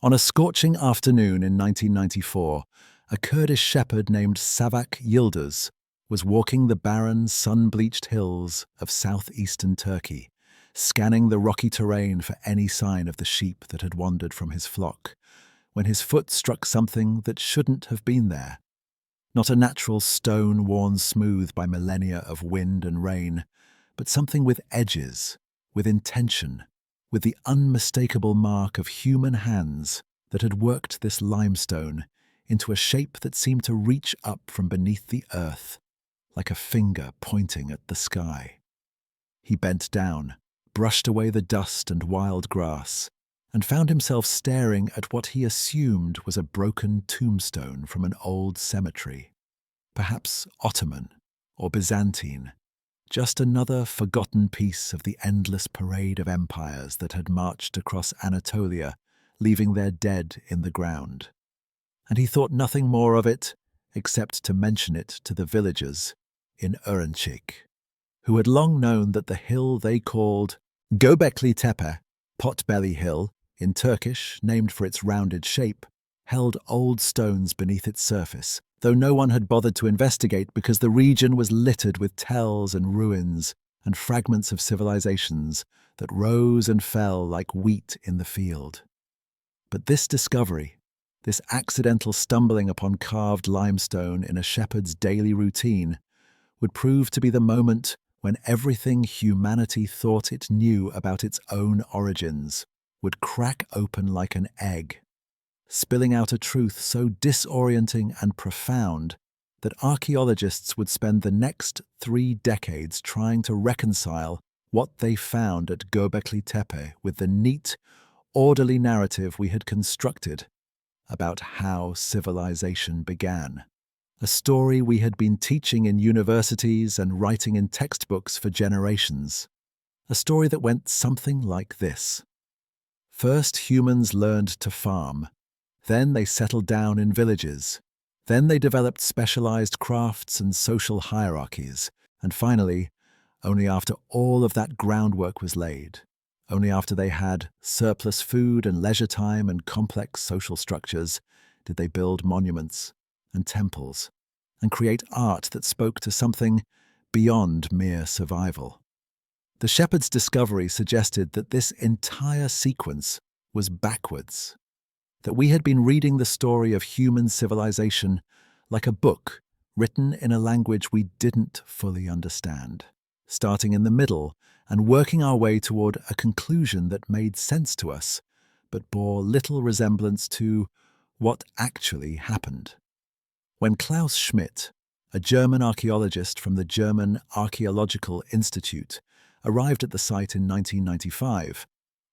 On a scorching afternoon in 1994, a Kurdish shepherd named Savak Yildiz was walking the barren, sun-bleached hills of southeastern Turkey, scanning the rocky terrain for any sign of the sheep that had wandered from his flock, when his foot struck something that shouldn't have been there. Not a natural stone worn smooth by millennia of wind and rain, but something with edges, with intention, with the unmistakable mark of human hands that had worked this limestone into a shape that seemed to reach up from beneath the earth, like a finger pointing at the sky. He bent down, brushed away the dust and wild grass, and found himself staring at what he assumed was a broken tombstone from an old cemetery, perhaps Ottoman or Byzantine, just another forgotten piece of the endless parade of empires that had marched across Anatolia, leaving their dead in the ground. And he thought nothing more of it except to mention it to the villagers in Ürümçik, who had long known that the hill they called Göbekli Tepe, Potbelly Hill, in Turkish, named for its rounded shape, held old stones beneath its surface, though no one had bothered to investigate because the region was littered with tells and ruins and fragments of civilizations that rose and fell like wheat in the field. But this discovery, this accidental stumbling upon carved limestone in a shepherd's daily routine, would prove to be the moment when everything humanity thought it knew about its own origins would crack open like an egg, spilling out a truth so disorienting and profound that archaeologists would spend the next 3 decades trying to reconcile what they found at Göbekli Tepe with the neat, orderly narrative we had constructed about how civilization began. A story we had been teaching in universities and writing in textbooks for generations. A story that went something like this. First, humans learned to farm. Then they settled down in villages. Then they developed specialized crafts and social hierarchies. And finally, only after all of that groundwork was laid, only after they had surplus food and leisure time and complex social structures, did they build monuments and temples and create art that spoke to something beyond mere survival. The shepherd's discovery suggested that this entire sequence was backwards, that we had been reading the story of human civilization like a book written in a language we didn't fully understand, starting in the middle and working our way toward a conclusion that made sense to us, but bore little resemblance to what actually happened. When Klaus Schmidt, a German archaeologist from the German Archaeological Institute, arrived at the site in 1995,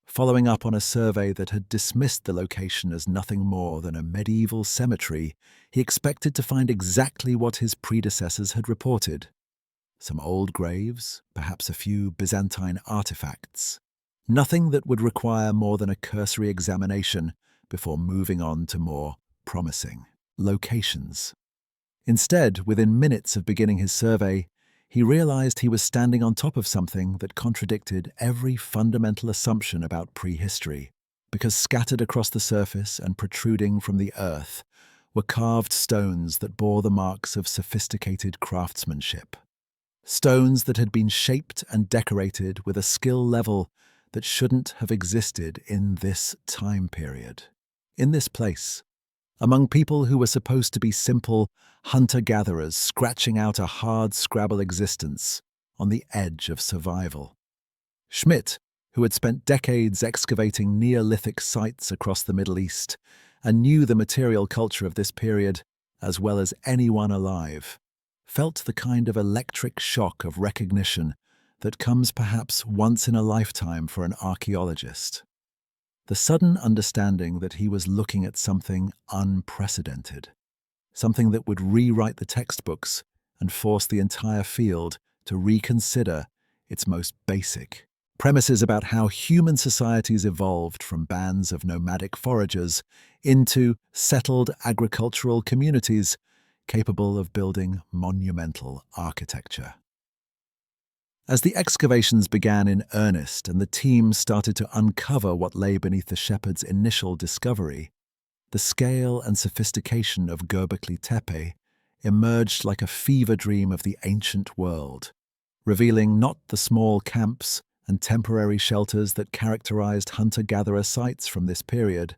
following up on a survey that had dismissed the location as nothing more than a medieval cemetery, he expected to find exactly what his predecessors had reported. Some old graves, perhaps a few Byzantine artifacts. Nothing that would require more than a cursory examination before moving on to more promising locations. Instead, within minutes of beginning his survey, he realized he was standing on top of something that contradicted every fundamental assumption about prehistory, because scattered across the surface and protruding from the earth were carved stones that bore the marks of sophisticated craftsmanship. Stones that had been shaped and decorated with a skill level that shouldn't have existed in this time period, in this place, among people who were supposed to be simple hunter-gatherers scratching out a hard-scrabble existence on the edge of survival. Schmidt, who had spent decades excavating Neolithic sites across the Middle East and knew the material culture of this period as well as anyone alive, felt the kind of electric shock of recognition that comes perhaps once in a lifetime for an archaeologist. The sudden understanding that he was looking at something unprecedented, something that would rewrite the textbooks and force the entire field to reconsider its most basic premises about how human societies evolved from bands of nomadic foragers into settled agricultural communities capable of building monumental architecture. As the excavations began in earnest and the team started to uncover what lay beneath the shepherds' initial discovery, the scale and sophistication of Göbekli Tepe emerged like a fever dream of the ancient world, revealing not the small camps and temporary shelters that characterized hunter-gatherer sites from this period,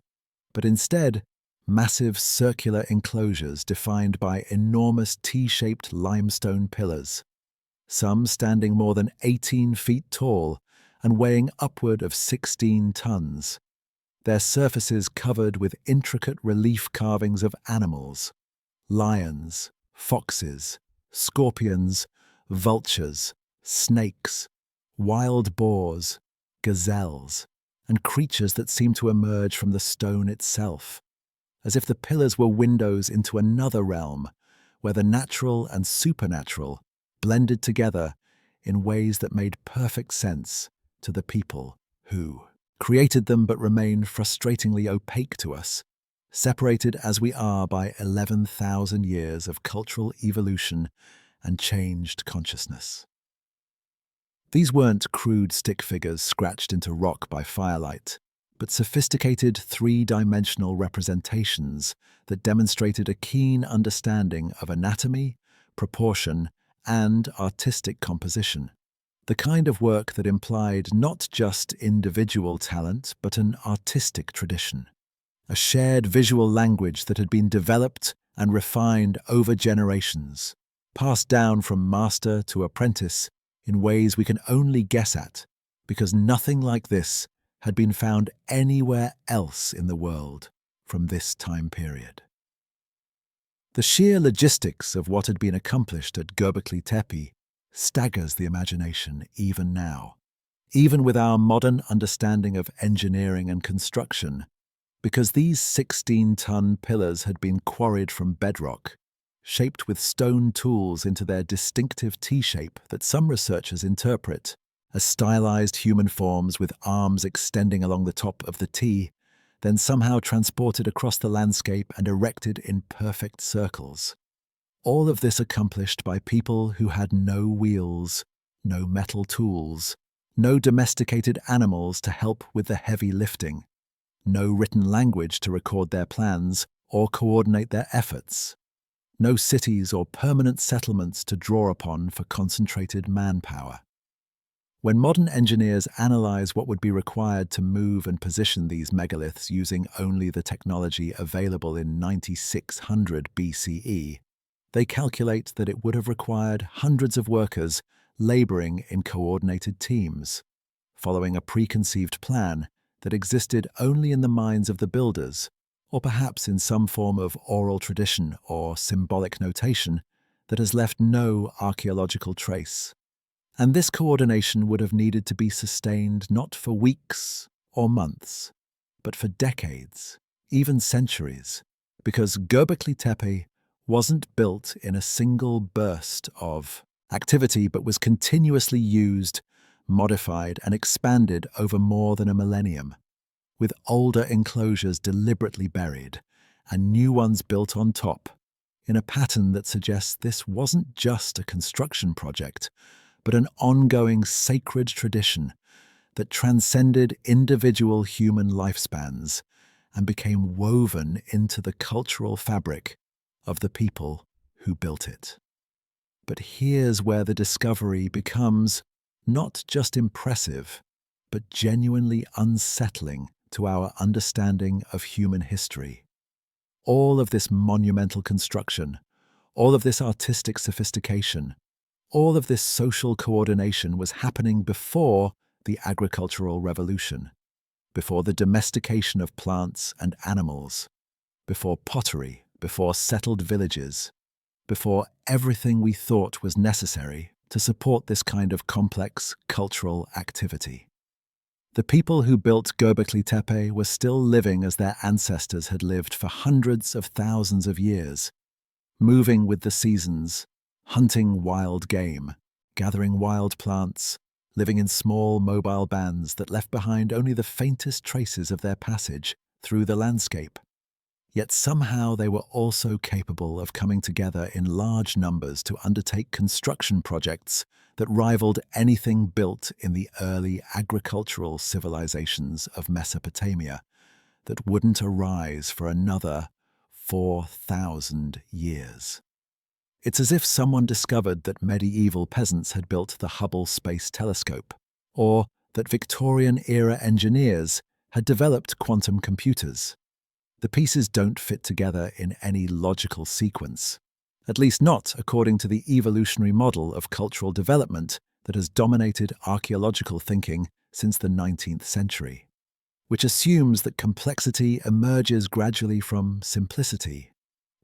but instead massive circular enclosures defined by enormous T-shaped limestone pillars, some standing more than 18 feet tall and weighing upward of 16 tons, their surfaces covered with intricate relief carvings of animals, lions, foxes, scorpions, vultures, snakes, wild boars, gazelles, and creatures that seemed to emerge from the stone itself, as if the pillars were windows into another realm where the natural and supernatural blended together in ways that made perfect sense to the people who created them but remain frustratingly opaque to us, separated as we are by 11,000 years of cultural evolution and changed consciousness. These weren't crude stick figures scratched into rock by firelight, but sophisticated three-dimensional representations that demonstrated a keen understanding of anatomy, proportion, and artistic composition. The kind of work that implied not just individual talent, but an artistic tradition. A shared visual language that had been developed and refined over generations, passed down from master to apprentice in ways we can only guess at, because nothing like this had been found anywhere else in the world from this time period. The sheer logistics of what had been accomplished at Göbekli Tepe staggers the imagination even now, even with our modern understanding of engineering and construction, because these 16-ton pillars had been quarried from bedrock, shaped with stone tools into their distinctive T-shape that some researchers interpret as stylized human forms with arms extending along the top of the T, then somehow transported across the landscape and erected in perfect circles. All of this accomplished by people who had no wheels, no metal tools, no domesticated animals to help with the heavy lifting, no written language to record their plans or coordinate their efforts, no cities or permanent settlements to draw upon for concentrated manpower. When modern engineers analyze what would be required to move and position these megaliths using only the technology available in 9600 BCE, they calculate that it would have required hundreds of workers laboring in coordinated teams, following a preconceived plan that existed only in the minds of the builders, or perhaps in some form of oral tradition or symbolic notation that has left no archaeological trace. And this coordination would have needed to be sustained not for weeks or months, but for decades, even centuries, because Göbekli Tepe wasn't built in a single burst of activity, but was continuously used, modified, and expanded over more than a millennium, with older enclosures deliberately buried and new ones built on top, in a pattern that suggests this wasn't just a construction project, but an ongoing sacred tradition that transcended individual human lifespans and became woven into the cultural fabric of the people who built it. But here's where the discovery becomes not just impressive, but genuinely unsettling to our understanding of human history. All of this monumental construction, all of this artistic sophistication, all of this social coordination was happening before the agricultural revolution, before the domestication of plants and animals, before pottery, before settled villages, before everything we thought was necessary to support this kind of complex cultural activity. The people who built Göbekli Tepe were still living as their ancestors had lived for hundreds of thousands of years, moving with the seasons, hunting wild game, gathering wild plants, living in small mobile bands that left behind only the faintest traces of their passage through the landscape. Yet somehow they were also capable of coming together in large numbers to undertake construction projects that rivaled anything built in the early agricultural civilizations of Mesopotamia that wouldn't arise for another 4,000 years. It's as if someone discovered that medieval peasants had built the Hubble Space Telescope, or that Victorian-era engineers had developed quantum computers. The pieces don't fit together in any logical sequence, at least not according to the evolutionary model of cultural development that has dominated archaeological thinking since the 19th century, which assumes that complexity emerges gradually from simplicity,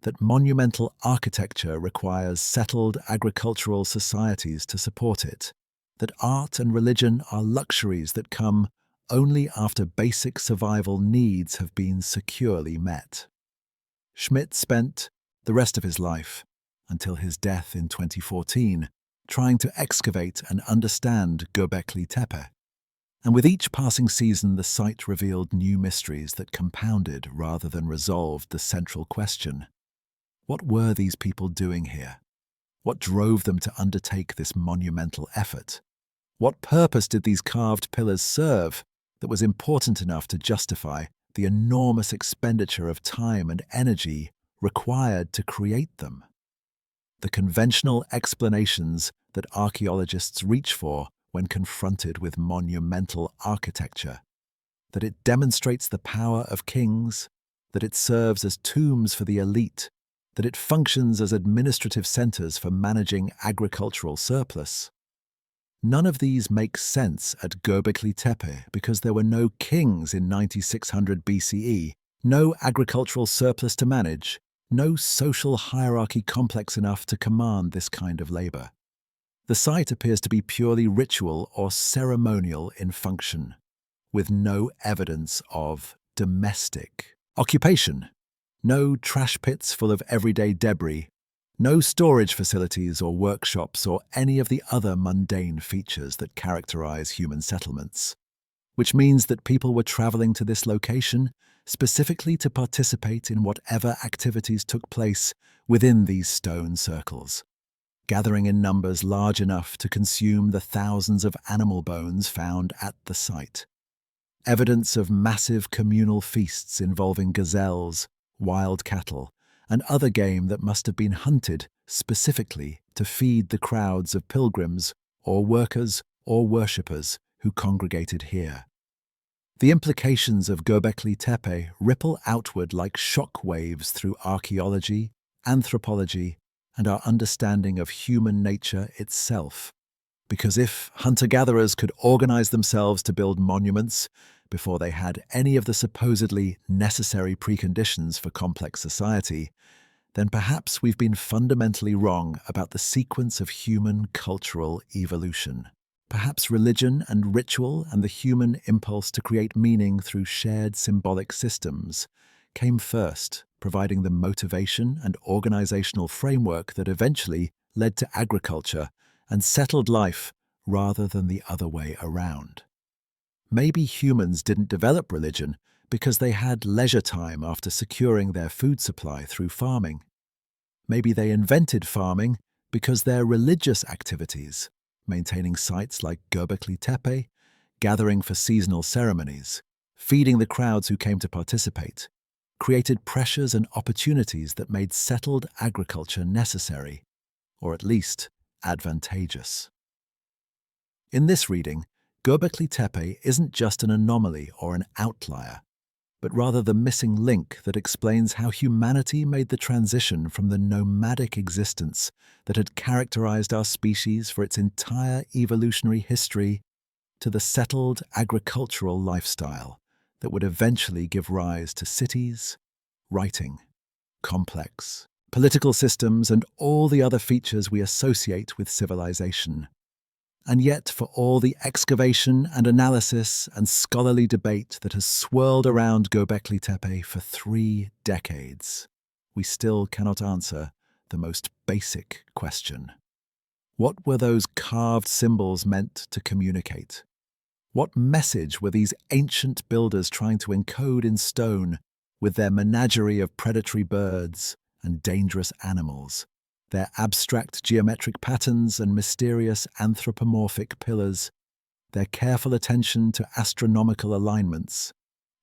that monumental architecture requires settled agricultural societies to support it, that art and religion are luxuries that come only after basic survival needs have been securely met. Schmidt spent the rest of his life, until his death in 2014, trying to excavate and understand Göbekli Tepe. And with each passing season, the site revealed new mysteries that compounded rather than resolved the central question. What were these people doing here? What drove them to undertake this monumental effort? What purpose did these carved pillars serve that was important enough to justify the enormous expenditure of time and energy required to create them? The conventional explanations that archaeologists reach for when confronted with monumental architecture, that it demonstrates the power of kings, that it serves as tombs for the elite, that it functions as administrative centers for managing agricultural surplus. None of these make sense at Göbekli Tepe because there were no kings in 9600 BCE, no agricultural surplus to manage, no social hierarchy complex enough to command this kind of labor. The site appears to be purely ritual or ceremonial in function, with no evidence of domestic occupation. No trash pits full of everyday debris, no storage facilities or workshops or any of the other mundane features that characterize human settlements, which means that people were traveling to this location specifically to participate in whatever activities took place within these stone circles, gathering in numbers large enough to consume the thousands of animal bones found at the site. Evidence of massive communal feasts involving gazelles, wild cattle, and other game that must have been hunted specifically to feed the crowds of pilgrims or workers or worshippers who congregated here. The implications of Göbekli Tepe ripple outward like shock waves through archaeology, anthropology, and our understanding of human nature itself. Because if hunter-gatherers could organize themselves to build monuments before they had any of the supposedly necessary preconditions for complex society, then perhaps we've been fundamentally wrong about the sequence of human cultural evolution. Perhaps religion and ritual and the human impulse to create meaning through shared symbolic systems came first, providing the motivation and organizational framework that eventually led to agriculture and settled life rather than the other way around. Maybe humans didn't develop religion because they had leisure time after securing their food supply through farming. Maybe they invented farming because their religious activities, maintaining sites like Göbekli Tepe, gathering for seasonal ceremonies, feeding the crowds who came to participate, created pressures and opportunities that made settled agriculture necessary, or at least advantageous. In this reading, Göbekli Tepe isn't just an anomaly or an outlier, but rather the missing link that explains how humanity made the transition from the nomadic existence that had characterized our species for its entire evolutionary history to the settled agricultural lifestyle that would eventually give rise to cities, writing, complex, political systems, and all the other features we associate with civilization. And yet, for all the excavation and analysis and scholarly debate that has swirled around Göbekli Tepe for 3 decades, we still cannot answer the most basic question. What were those carved symbols meant to communicate? What message were these ancient builders trying to encode in stone with their menagerie of predatory birds and dangerous animals, their abstract geometric patterns and mysterious anthropomorphic pillars, their careful attention to astronomical alignments,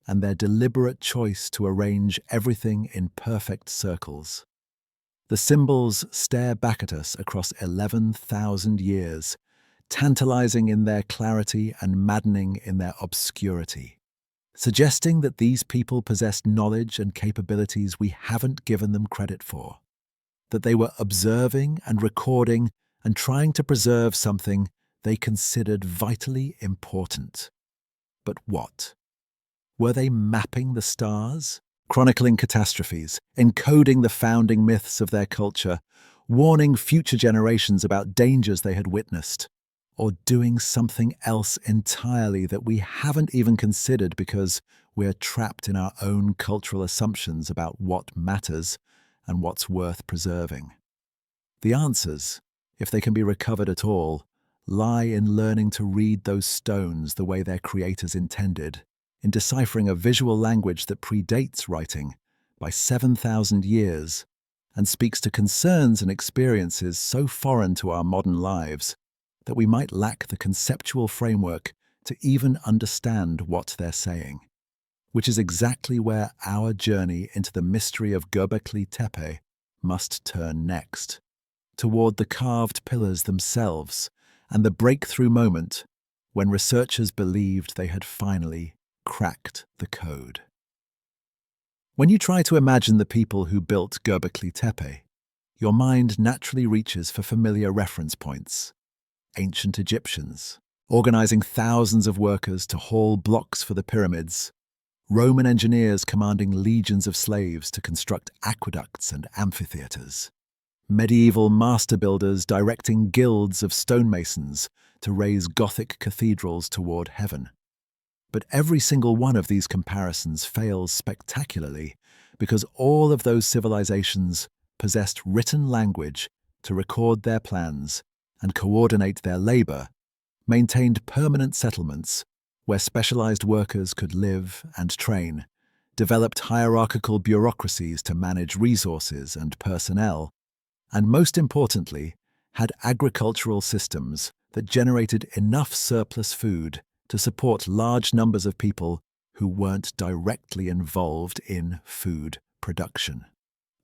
and their deliberate choice to arrange everything in perfect circles. The symbols stare back at us across 11,000 years, tantalizing in their clarity and maddening in their obscurity, suggesting that these people possessed knowledge and capabilities we haven't given them credit for, that they were observing and recording and trying to preserve something they considered vitally important. But what? Were they mapping the stars, chronicling catastrophes, encoding the founding myths of their culture, warning future generations about dangers they had witnessed, or doing something else entirely that we haven't even considered because we're trapped in our own cultural assumptions about what matters and what's worth preserving? The answers, if they can be recovered at all, lie in learning to read those stones the way their creators intended, in deciphering a visual language that predates writing by 7,000 years and speaks to concerns and experiences so foreign to our modern lives that we might lack the conceptual framework to even understand what they're saying, which is exactly where our journey into the mystery of Göbekli Tepe must turn next, toward the carved pillars themselves and the breakthrough moment when researchers believed they had finally cracked the code. When you try to imagine the people who built Göbekli Tepe, your mind naturally reaches for familiar reference points. Ancient Egyptians, organizing thousands of workers to haul blocks for the pyramids, Roman engineers commanding legions of slaves to construct aqueducts and amphitheaters, medieval master builders directing guilds of stonemasons to raise Gothic cathedrals toward heaven. But every single one of these comparisons fails spectacularly because all of those civilizations possessed written language to record their plans and coordinate their labor, maintained permanent settlements where specialized workers could live and train, developed hierarchical bureaucracies to manage resources and personnel, and most importantly, had agricultural systems that generated enough surplus food to support large numbers of people who weren't directly involved in food production.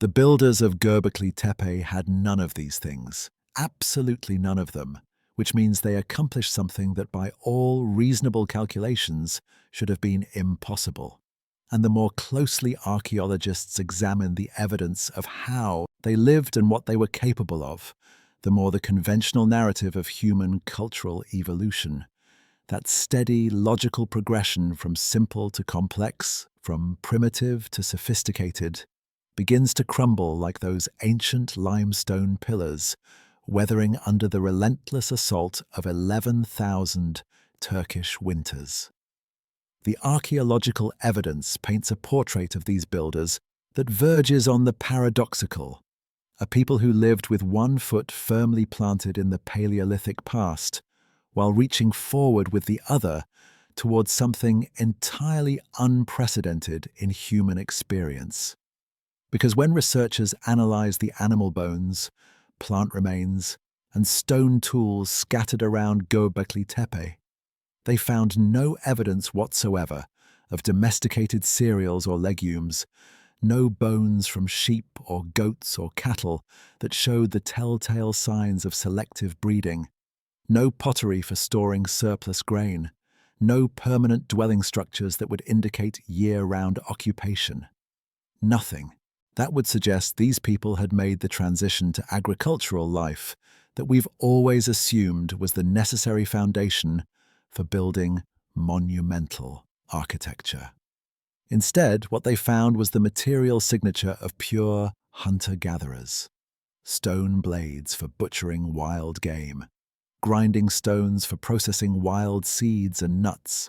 The builders of Göbekli Tepe had none of these things, absolutely none of them, which means they accomplished something that by all reasonable calculations should have been impossible. And the more closely archaeologists examine the evidence of how they lived and what they were capable of, the more the conventional narrative of human cultural evolution, that steady, logical progression from simple to complex, from primitive to sophisticated, begins to crumble like those ancient limestone pillars, weathering under the relentless assault of 11,000 Turkish winters. The archaeological evidence paints a portrait of these builders that verges on the paradoxical, a people who lived with one foot firmly planted in the Paleolithic past, while reaching forward with the other towards something entirely unprecedented in human experience. Because when researchers analyze the animal bones, plant remains, and stone tools scattered around Göbekli Tepe, they found no evidence whatsoever of domesticated cereals or legumes, no bones from sheep or goats or cattle that showed the telltale signs of selective breeding, no pottery for storing surplus grain, no permanent dwelling structures that would indicate year-round occupation. Nothing. That would suggest these people had made the transition to agricultural life that we've always assumed was the necessary foundation for building monumental architecture. Instead, what they found was the material signature of pure hunter-gatherers. Stone blades for butchering wild game, grinding stones for processing wild seeds and nuts,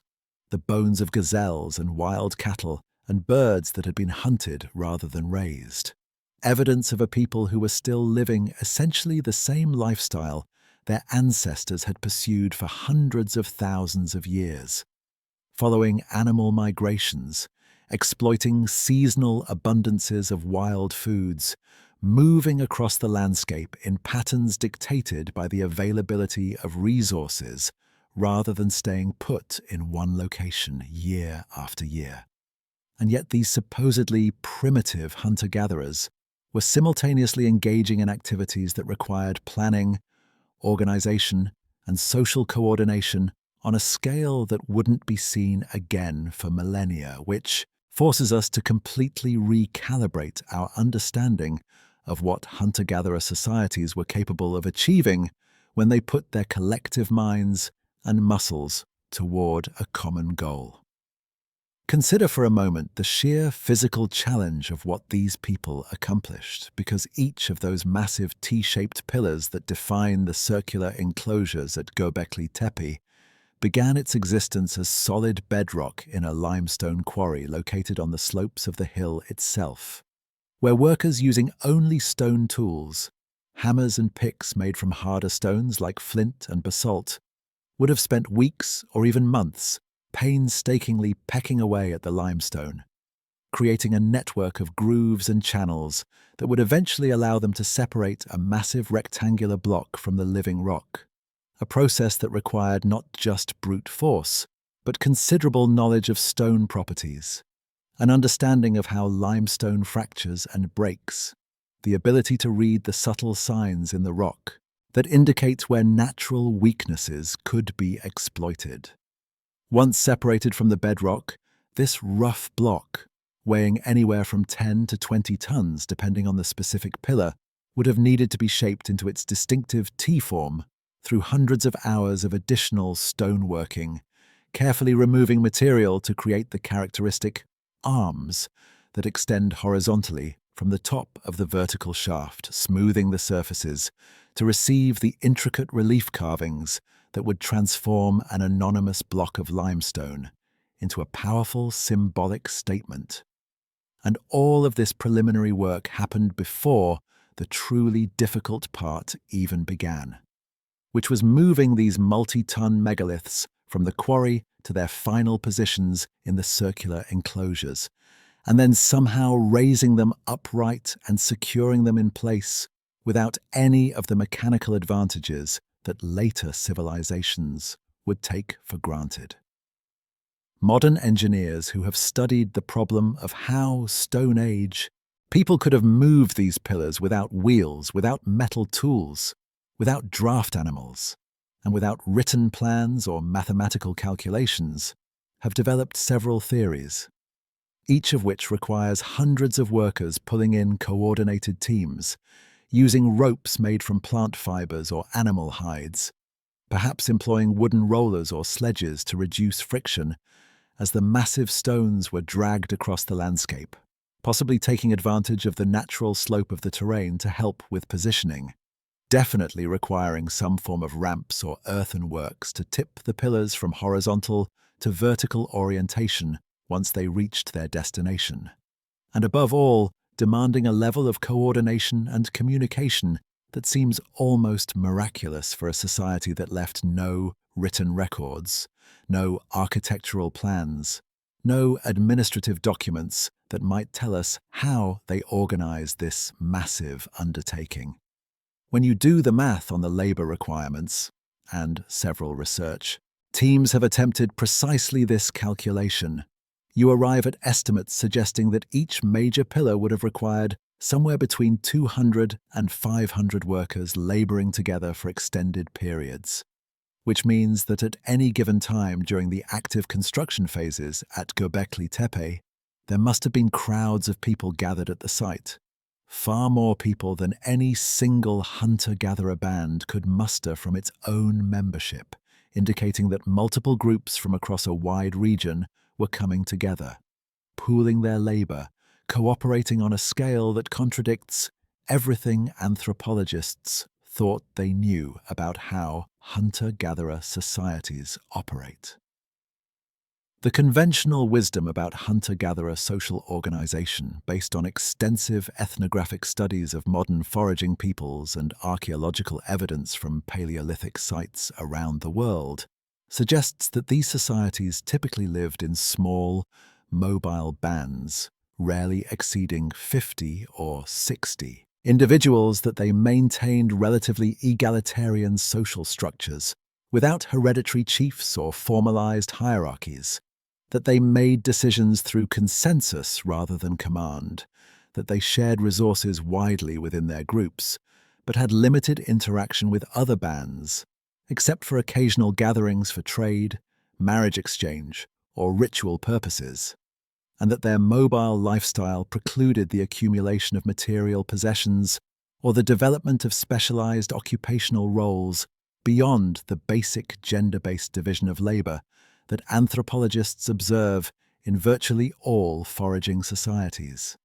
the bones of gazelles and wild cattle and birds that had been hunted rather than raised. Evidence of a people who were still living essentially the same lifestyle their ancestors had pursued for hundreds of thousands of years, following animal migrations, exploiting seasonal abundances of wild foods, moving across the landscape in patterns dictated by the availability of resources rather than staying put in one location year after year. And yet these supposedly primitive hunter-gatherers were simultaneously engaging in activities that required planning, organization, and social coordination on a scale that wouldn't be seen again for millennia, which forces us to completely recalibrate our understanding of what hunter-gatherer societies were capable of achieving when they put their collective minds and muscles toward a common goal. Consider for a moment the sheer physical challenge of what these people accomplished, because each of those massive T-shaped pillars that define the circular enclosures at Göbekli Tepe began its existence as solid bedrock in a limestone quarry located on the slopes of the hill itself, where workers using only stone tools, hammers and picks made from harder stones like flint and basalt, would have spent weeks or even months painstakingly pecking away at the limestone, creating a network of grooves and channels that would eventually allow them to separate a massive rectangular block from the living rock, a process that required not just brute force, but considerable knowledge of stone properties, an understanding of how limestone fractures and breaks, the ability to read the subtle signs in the rock that indicate where natural weaknesses could be exploited. Once separated from the bedrock, this rough block, weighing anywhere from 10 to 20 tons depending on the specific pillar, would have needed to be shaped into its distinctive T-form through hundreds of hours of additional stoneworking, carefully removing material to create the characteristic arms that extend horizontally from the top of the vertical shaft, smoothing the surfaces to receive the intricate relief carvings that would transform an anonymous block of limestone into a powerful symbolic statement. And all of this preliminary work happened before the truly difficult part even began, which was moving these multi-ton megaliths from the quarry to their final positions in the circular enclosures, and then somehow raising them upright and securing them in place without any of the mechanical advantages that later civilizations would take for granted. Modern engineers who have studied the problem of how Stone Age people could have moved these pillars without wheels, without metal tools, without draft animals, and without written plans or mathematical calculations, have developed several theories, each of which requires hundreds of workers pulling in coordinated teams, using ropes made from plant fibers or animal hides, perhaps employing wooden rollers or sledges to reduce friction as the massive stones were dragged across the landscape, possibly taking advantage of the natural slope of the terrain to help with positioning, definitely requiring some form of ramps or earthenworks to tip the pillars from horizontal to vertical orientation once they reached their destination, and above all, demanding a level of coordination and communication that seems almost miraculous for a society that left no written records, no architectural plans, no administrative documents that might tell us how they organized this massive undertaking. When you do the math on the labor requirements, and several research teams have attempted precisely this calculation, you arrive at estimates suggesting that each major pillar would have required somewhere between 200 and 500 workers laboring together for extended periods, which means that at any given time during the active construction phases at Göbekli Tepe, there must have been crowds of people gathered at the site, far more people than any single hunter-gatherer band could muster from its own membership, indicating that multiple groups from across a wide region were coming together, pooling their labor, cooperating on a scale that contradicts everything anthropologists thought they knew about how hunter-gatherer societies operate. The conventional wisdom about hunter-gatherer social organization, based on extensive ethnographic studies of modern foraging peoples and archaeological evidence from Paleolithic sites around the world, suggests that these societies typically lived in small, mobile bands, rarely exceeding 50 or 60. Individuals that they maintained relatively egalitarian social structures, without hereditary chiefs or formalized hierarchies, that they made decisions through consensus rather than command, that they shared resources widely within their groups, but had limited interaction with other bands, except for occasional gatherings for trade, marriage exchange, or ritual purposes, and that their mobile lifestyle precluded the accumulation of material possessions or the development of specialized occupational roles beyond the basic gender-based division of labor that anthropologists observe in virtually all foraging societies.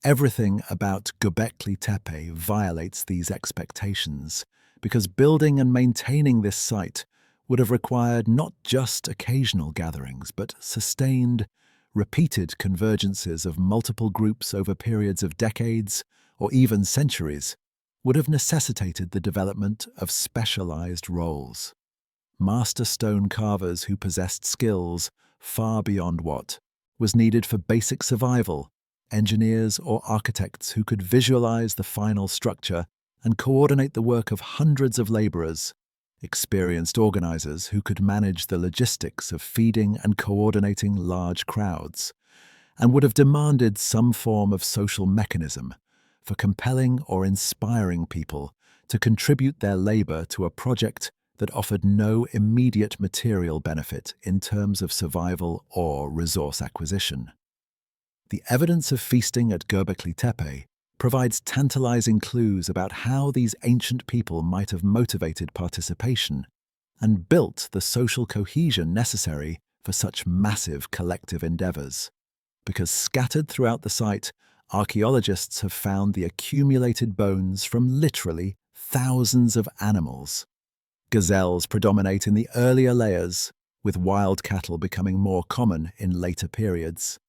Everything about Göbekli Tepe violates these expectations, because building and maintaining this site would have required not just occasional gatherings, but sustained, repeated convergences of multiple groups over periods of decades or even centuries, would have necessitated the development of specialized roles. Master stone carvers who possessed skills far beyond what was needed for basic survival, engineers or architects who could visualize the final structure and coordinate the work of hundreds of laborers, experienced organizers who could manage the logistics of feeding and coordinating large crowds, and would have demanded some form of social mechanism for compelling or inspiring people to contribute their labor to a project that offered no immediate material benefit in terms of survival or resource acquisition. The evidence of feasting at Göbekli Tepe provides tantalizing clues about how these ancient people might have motivated participation and built the social cohesion necessary for such massive collective endeavors. Because scattered throughout the site, archaeologists have found the accumulated bones from literally thousands of animals. Gazelles predominate in the earlier layers, with wild cattle becoming more common in later periods,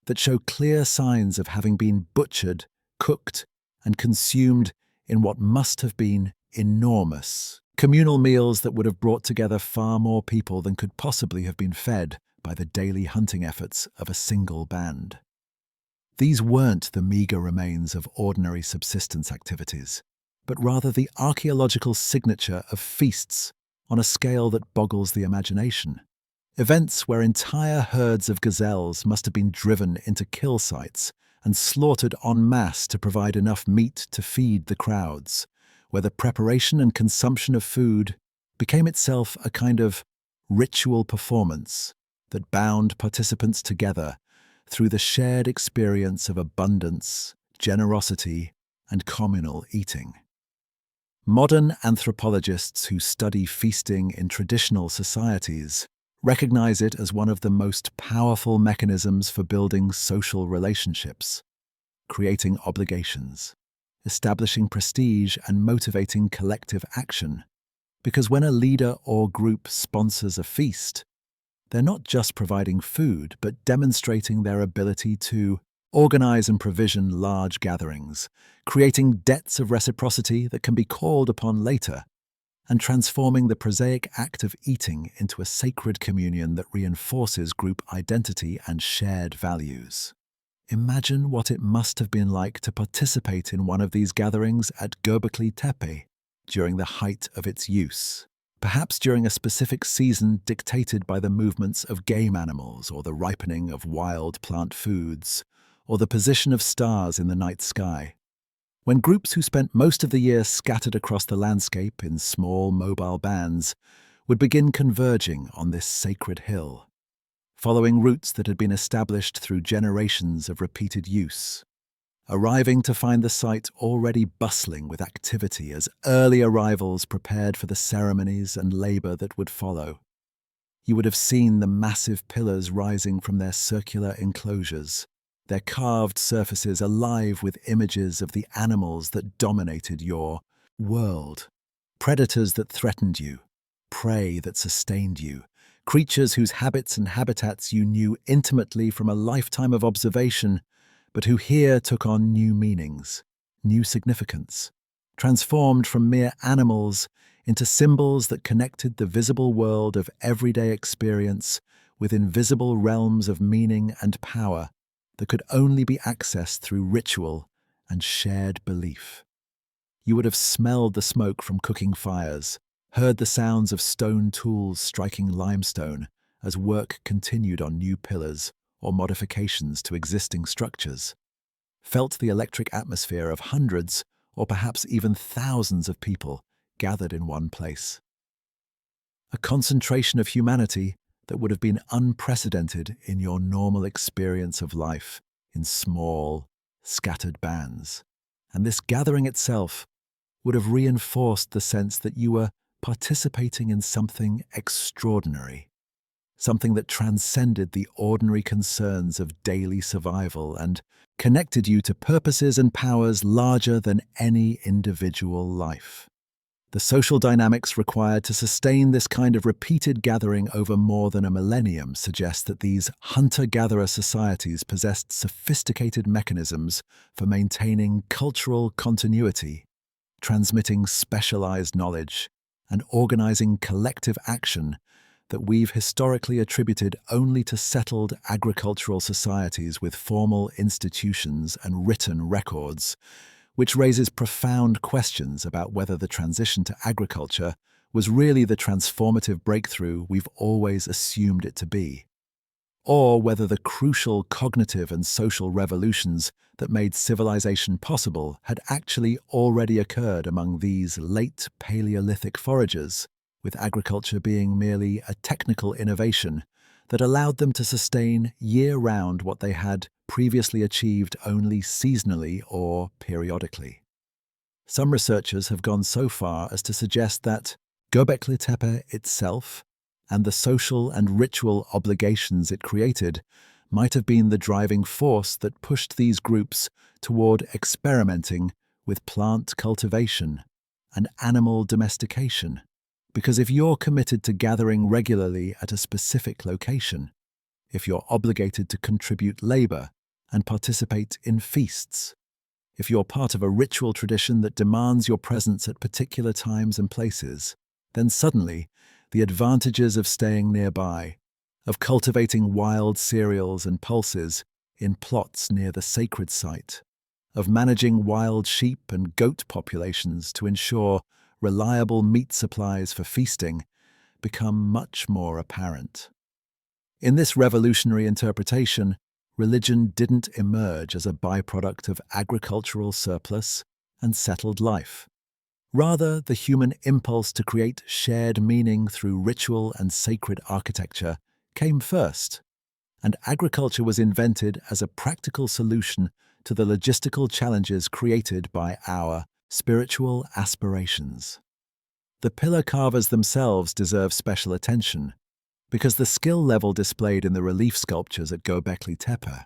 that show clear signs of having been butchered, cooked, and consumed in what must have been enormous communal meals that would have brought together far more people than could possibly have been fed by the daily hunting efforts of a single band. These weren't the meager remains of ordinary subsistence activities, but rather the archaeological signature of feasts on a scale that boggles the imagination. Events where entire herds of gazelles must have been driven into kill sites and slaughtered en masse to provide enough meat to feed the crowds, where the preparation and consumption of food became itself a kind of ritual performance that bound participants together through the shared experience of abundance, generosity, and communal eating. Modern anthropologists who study feasting in traditional societies recognize it as one of the most powerful mechanisms for building social relationships, creating obligations, establishing prestige, and motivating collective action. Because when a leader or group sponsors a feast, they're not just providing food, but demonstrating their ability to organize and provision large gatherings, creating debts of reciprocity that can be called upon later, and transforming the prosaic act of eating into a sacred communion that reinforces group identity and shared values. Imagine what it must have been like to participate in one of these gatherings at Göbekli Tepe during the height of its use. Perhaps during a specific season dictated by the movements of game animals or the ripening of wild plant foods, or the position of stars in the night sky. When groups who spent most of the year scattered across the landscape in small mobile bands would begin converging on this sacred hill, following routes that had been established through generations of repeated use, arriving to find the site already bustling with activity as early arrivals prepared for the ceremonies and labor that would follow. You would have seen the massive pillars rising from their circular enclosures, their carved surfaces alive with images of the animals that dominated your world. Predators that threatened you, prey that sustained you, creatures whose habits and habitats you knew intimately from a lifetime of observation, but who here took on new meanings, new significance, transformed from mere animals into symbols that connected the visible world of everyday experience with invisible realms of meaning and power that could only be accessed through ritual and shared belief. You would have smelled the smoke from cooking fires, heard the sounds of stone tools striking limestone as work continued on new pillars or modifications to existing structures, felt the electric atmosphere of hundreds or perhaps even thousands of people gathered in one place. A concentration of humanity that would have been unprecedented in your normal experience of life in small, scattered bands. And this gathering itself would have reinforced the sense that you were participating in something extraordinary, something that transcended the ordinary concerns of daily survival and connected you to purposes and powers larger than any individual life. The social dynamics required to sustain this kind of repeated gathering over more than a millennium suggest that these hunter-gatherer societies possessed sophisticated mechanisms for maintaining cultural continuity, transmitting specialized knowledge, and organizing collective action that we've historically attributed only to settled agricultural societies with formal institutions and written records, which raises profound questions about whether the transition to agriculture was really the transformative breakthrough we've always assumed it to be, or whether the crucial cognitive and social revolutions that made civilization possible had actually already occurred among these late Paleolithic foragers, with agriculture being merely a technical innovation that allowed them to sustain year-round what they had previously achieved only seasonally or periodically. Some researchers have gone so far as to suggest that Göbekli Tepe itself and the social and ritual obligations it created might have been the driving force that pushed these groups toward experimenting with plant cultivation and animal domestication. Because if you're committed to gathering regularly at a specific location, if you're obligated to contribute labor and participate in feasts, if you're part of a ritual tradition that demands your presence at particular times and places, then suddenly the advantages of staying nearby, of cultivating wild cereals and pulses in plots near the sacred site, of managing wild sheep and goat populations to ensure reliable meat supplies for feasting, become much more apparent. In this revolutionary interpretation, religion didn't emerge as a byproduct of agricultural surplus and settled life. Rather, the human impulse to create shared meaning through ritual and sacred architecture came first, and agriculture was invented as a practical solution to the logistical challenges created by our spiritual aspirations. The pillar carvers themselves deserve special attention, because the skill level displayed in the relief sculptures at Göbekli Tepe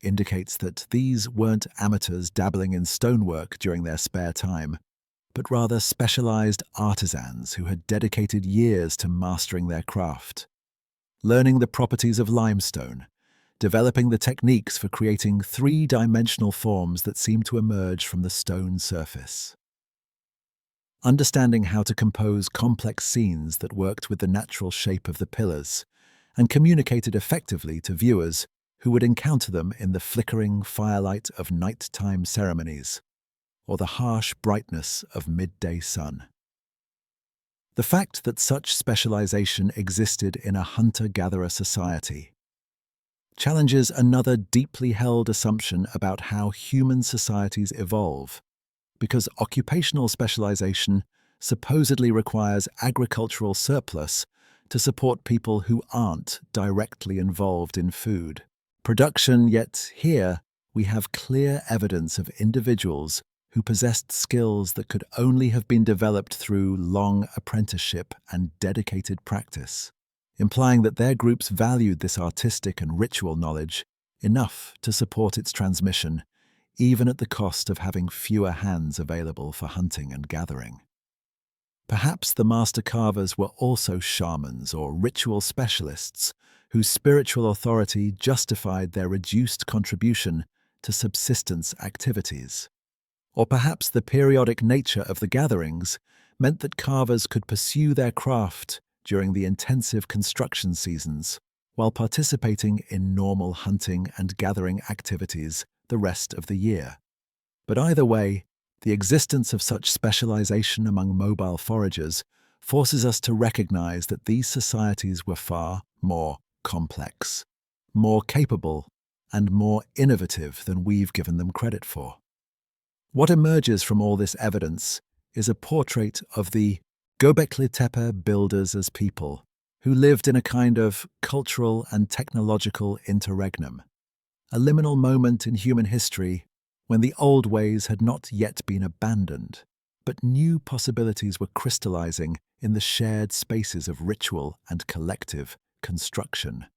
indicates that these weren't amateurs dabbling in stonework during their spare time, but rather specialized artisans who had dedicated years to mastering their craft, learning the properties of limestone, developing the techniques for creating three-dimensional forms that seem to emerge from the stone surface. Understanding how to compose complex scenes that worked with the natural shape of the pillars and communicated effectively to viewers who would encounter them in the flickering firelight of nighttime ceremonies or the harsh brightness of midday sun. The fact that such specialization existed in a hunter-gatherer society challenges another deeply held assumption about how human societies evolve, because occupational specialization supposedly requires agricultural surplus to support people who aren't directly involved in food production, yet here we have clear evidence of individuals who possessed skills that could only have been developed through long apprenticeship and dedicated practice, implying that their groups valued this artistic and ritual knowledge enough to support its transmission, even at the cost of having fewer hands available for hunting and gathering. Perhaps the master carvers were also shamans or ritual specialists whose spiritual authority justified their reduced contribution to subsistence activities. Or perhaps the periodic nature of the gatherings meant that carvers could pursue their craft during the intensive construction seasons, while participating in normal hunting and gathering activities the rest of the year. But either way, the existence of such specialization among mobile foragers forces us to recognize that these societies were far more complex, more capable, and more innovative than we've given them credit for. What emerges from all this evidence is a portrait of the Göbekli Tepe builders as people who lived in a kind of cultural and technological interregnum, a liminal moment in human history when the old ways had not yet been abandoned, but new possibilities were crystallizing in the shared spaces of ritual and collective construction.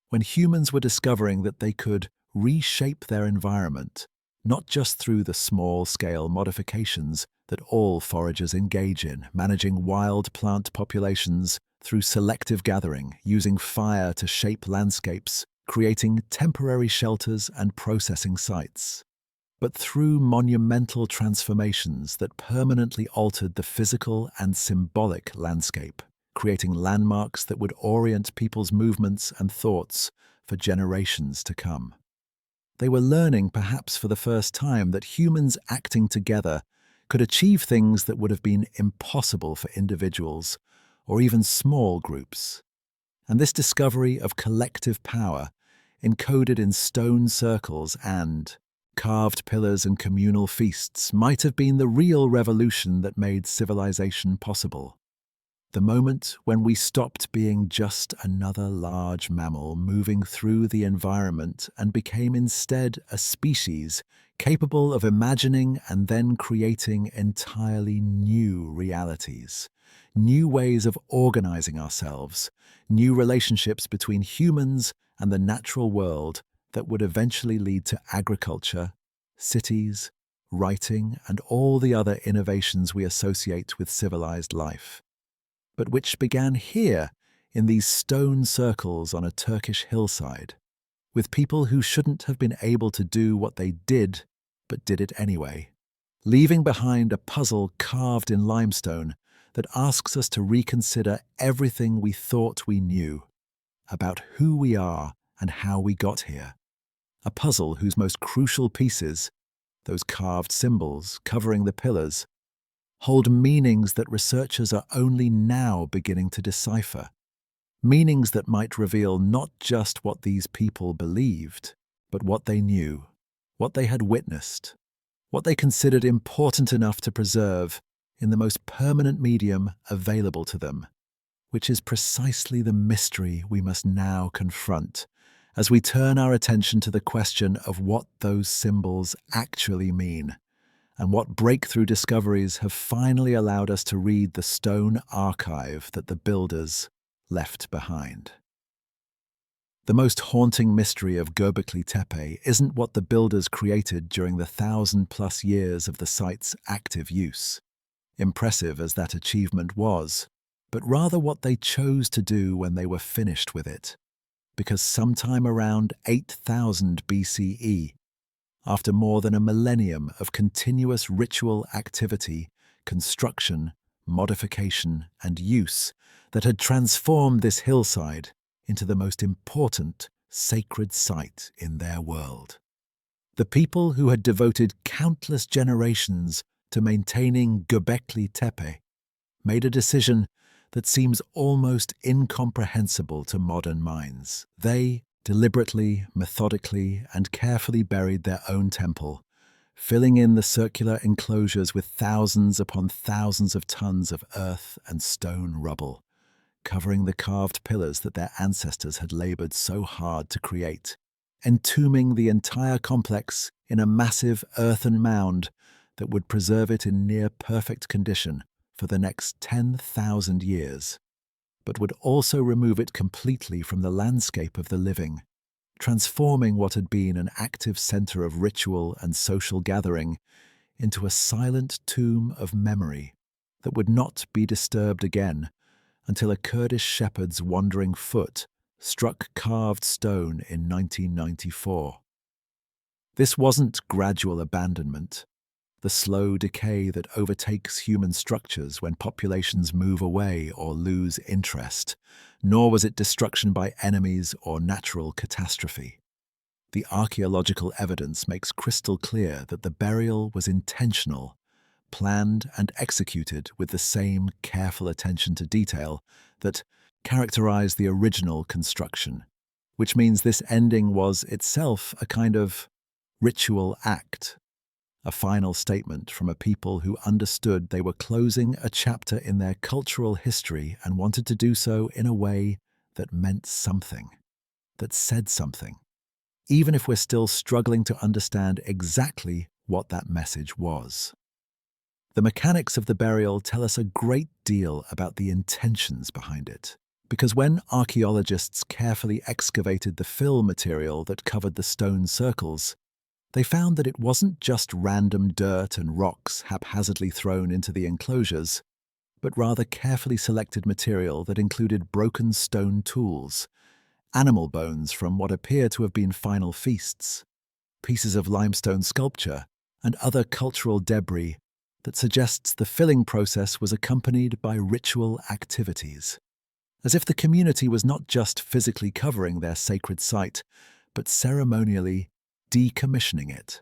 When humans were discovering that they could reshape their environment, not just through the small-scale modifications that all foragers engage in, managing wild plant populations through selective gathering, using fire to shape landscapes, creating temporary shelters and processing sites, but through monumental transformations that permanently altered the physical and symbolic landscape, creating landmarks that would orient people's movements and thoughts for generations to come. They were learning, perhaps for the first time, that humans acting together could achieve things that would have been impossible for individuals or even small groups. And this discovery of collective power, encoded in stone circles and carved pillars and communal feasts, might have been the real revolution that made civilization possible. The moment when we stopped being just another large mammal moving through the environment and became instead a species capable of imagining and then creating entirely new realities, new ways of organizing ourselves, new relationships between humans and the natural world that would eventually lead to agriculture, cities, writing, and all the other innovations we associate with civilized life, but which began here in these stone circles on a Turkish hillside, with people who shouldn't have been able to do what they did, but did it anyway, leaving behind a puzzle carved in limestone that asks us to reconsider everything we thought we knew about who we are and how we got here. A puzzle whose most crucial pieces, those carved symbols covering the pillars, hold meanings that researchers are only now beginning to decipher. Meanings that might reveal not just what these people believed, but what they knew, what they had witnessed, what they considered important enough to preserve in the most permanent medium available to them, which is precisely the mystery we must now confront as we turn our attention to the question of what those symbols actually mean, and what breakthrough discoveries have finally allowed us to read the stone archive that the builders left behind. The most haunting mystery of Göbekli Tepe isn't what the builders created during the 1,000+ years of the site's active use, impressive as that achievement was, but rather what they chose to do when they were finished with it. Because sometime around 8,000 BCE, after more than a millennium of continuous ritual activity, construction, modification, and use that had transformed this hillside into the most important sacred site in their world. The people who had devoted countless generations to maintaining Göbekli Tepe made a decision that seems almost incomprehensible to modern minds. They deliberately, methodically, and carefully buried their own temple, filling in the circular enclosures with thousands upon thousands of tons of earth and stone rubble, covering the carved pillars that their ancestors had labored so hard to create, entombing the entire complex in a massive earthen mound that would preserve it in near-perfect condition for the next 10,000 years, but would also remove it completely from the landscape of the living, transforming what had been an active center of ritual and social gathering into a silent tomb of memory that would not be disturbed again until a Kurdish shepherd's wandering foot struck carved stone in 1994. This wasn't gradual abandonment. the slow decay that overtakes human structures when populations move away or lose interest, nor was it destruction by enemies or natural catastrophe. The archaeological evidence makes crystal clear that the burial was intentional, planned and executed with the same careful attention to detail that characterized the original construction, which means this ending was itself a kind of ritual act, a final statement from a people who understood they were closing a chapter in their cultural history and wanted to do so in a way that meant something, that said something, even if we're still struggling to understand exactly what that message was. The mechanics of the burial tell us a great deal about the intentions behind it, because when archaeologists carefully excavated the fill material that covered the stone circles, they found that it wasn't just random dirt and rocks haphazardly thrown into the enclosures, but rather carefully selected material that included broken stone tools, animal bones from what appear to have been final feasts, pieces of limestone sculpture, and other cultural debris that suggests the filling process was accompanied by ritual activities, as if the community was not just physically covering their sacred site, but ceremonially decommissioning it,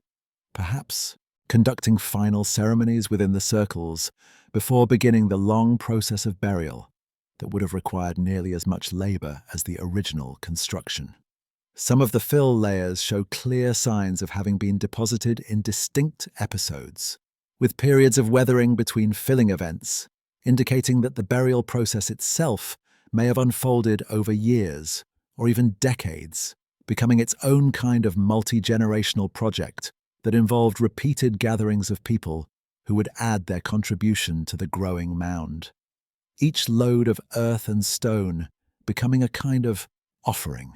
perhaps conducting final ceremonies within the circles before beginning the long process of burial that would have required nearly as much labor as the original construction. Some of the fill layers show clear signs of having been deposited in distinct episodes, with periods of weathering between filling events, indicating that the burial process itself may have unfolded over years or even decades, becoming its own kind of multi-generational project that involved repeated gatherings of people who would add their contribution to the growing mound. Each load of earth and stone becoming a kind of offering,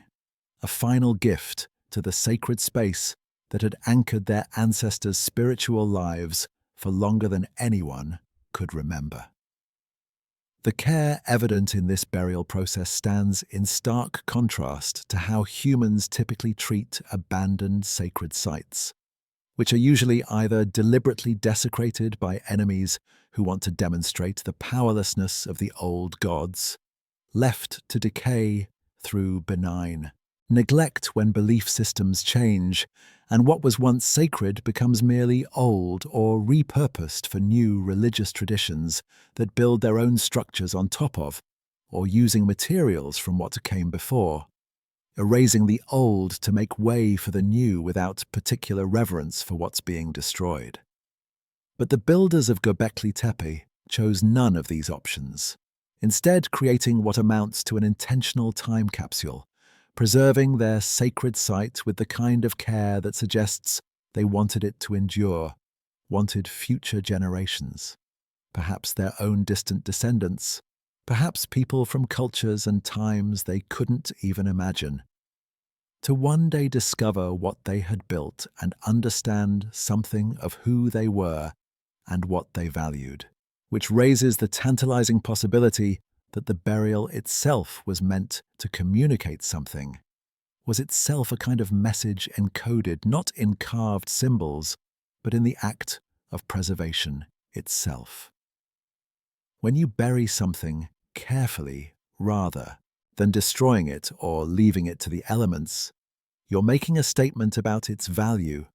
a final gift to the sacred space that had anchored their ancestors' spiritual lives for longer than anyone could remember. The care evident in this burial process stands in stark contrast to how humans typically treat abandoned sacred sites, which are usually either deliberately desecrated by enemies who want to demonstrate the powerlessness of the old gods, left to decay through benign neglect when belief systems change, and what was once sacred becomes merely old or repurposed for new religious traditions that build their own structures on top of, or using materials from what came before, erasing the old to make way for the new without particular reverence for what's being destroyed. But the builders of Göbekli Tepe chose none of these options, instead creating what amounts to an intentional time capsule, preserving their sacred site with the kind of care that suggests they wanted it to endure, wanted future generations, perhaps their own distant descendants, perhaps people from cultures and times they couldn't even imagine, to one day discover what they had built and understand something of who they were and what they valued, which raises the tantalizing possibility that the burial itself was meant to communicate something, was itself a kind of message encoded not in carved symbols, but in the act of preservation itself. When you bury something carefully rather than destroying it or leaving it to the elements, you're making a statement about its value,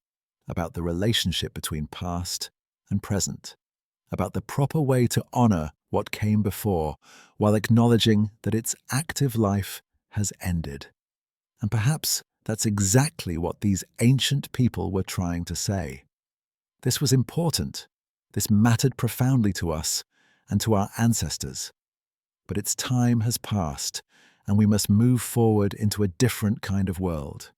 about the relationship between past and present, about the proper way to honor what came before, while acknowledging that its active life has ended. And perhaps that's exactly what these ancient people were trying to say. This was important. This mattered profoundly to us and to our ancestors. But its time has passed, and we must move forward into a different kind of world,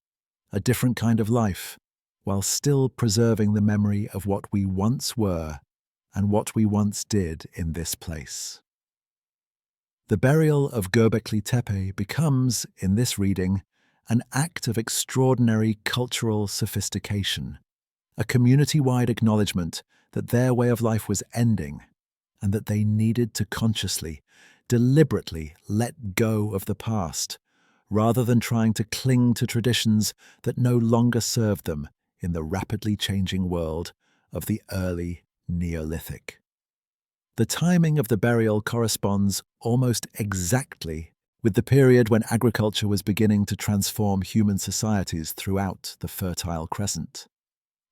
a different kind of life, while still preserving the memory of what we once were and what we once did in this place. The burial of Göbekli Tepe becomes, in this reading, an act of extraordinary cultural sophistication, a community-wide acknowledgement that their way of life was ending and that they needed to consciously, deliberately let go of the past, rather than trying to cling to traditions that no longer served them in the rapidly changing world of the early Neolithic. The timing of the burial corresponds almost exactly with the period when agriculture was beginning to transform human societies throughout the Fertile Crescent,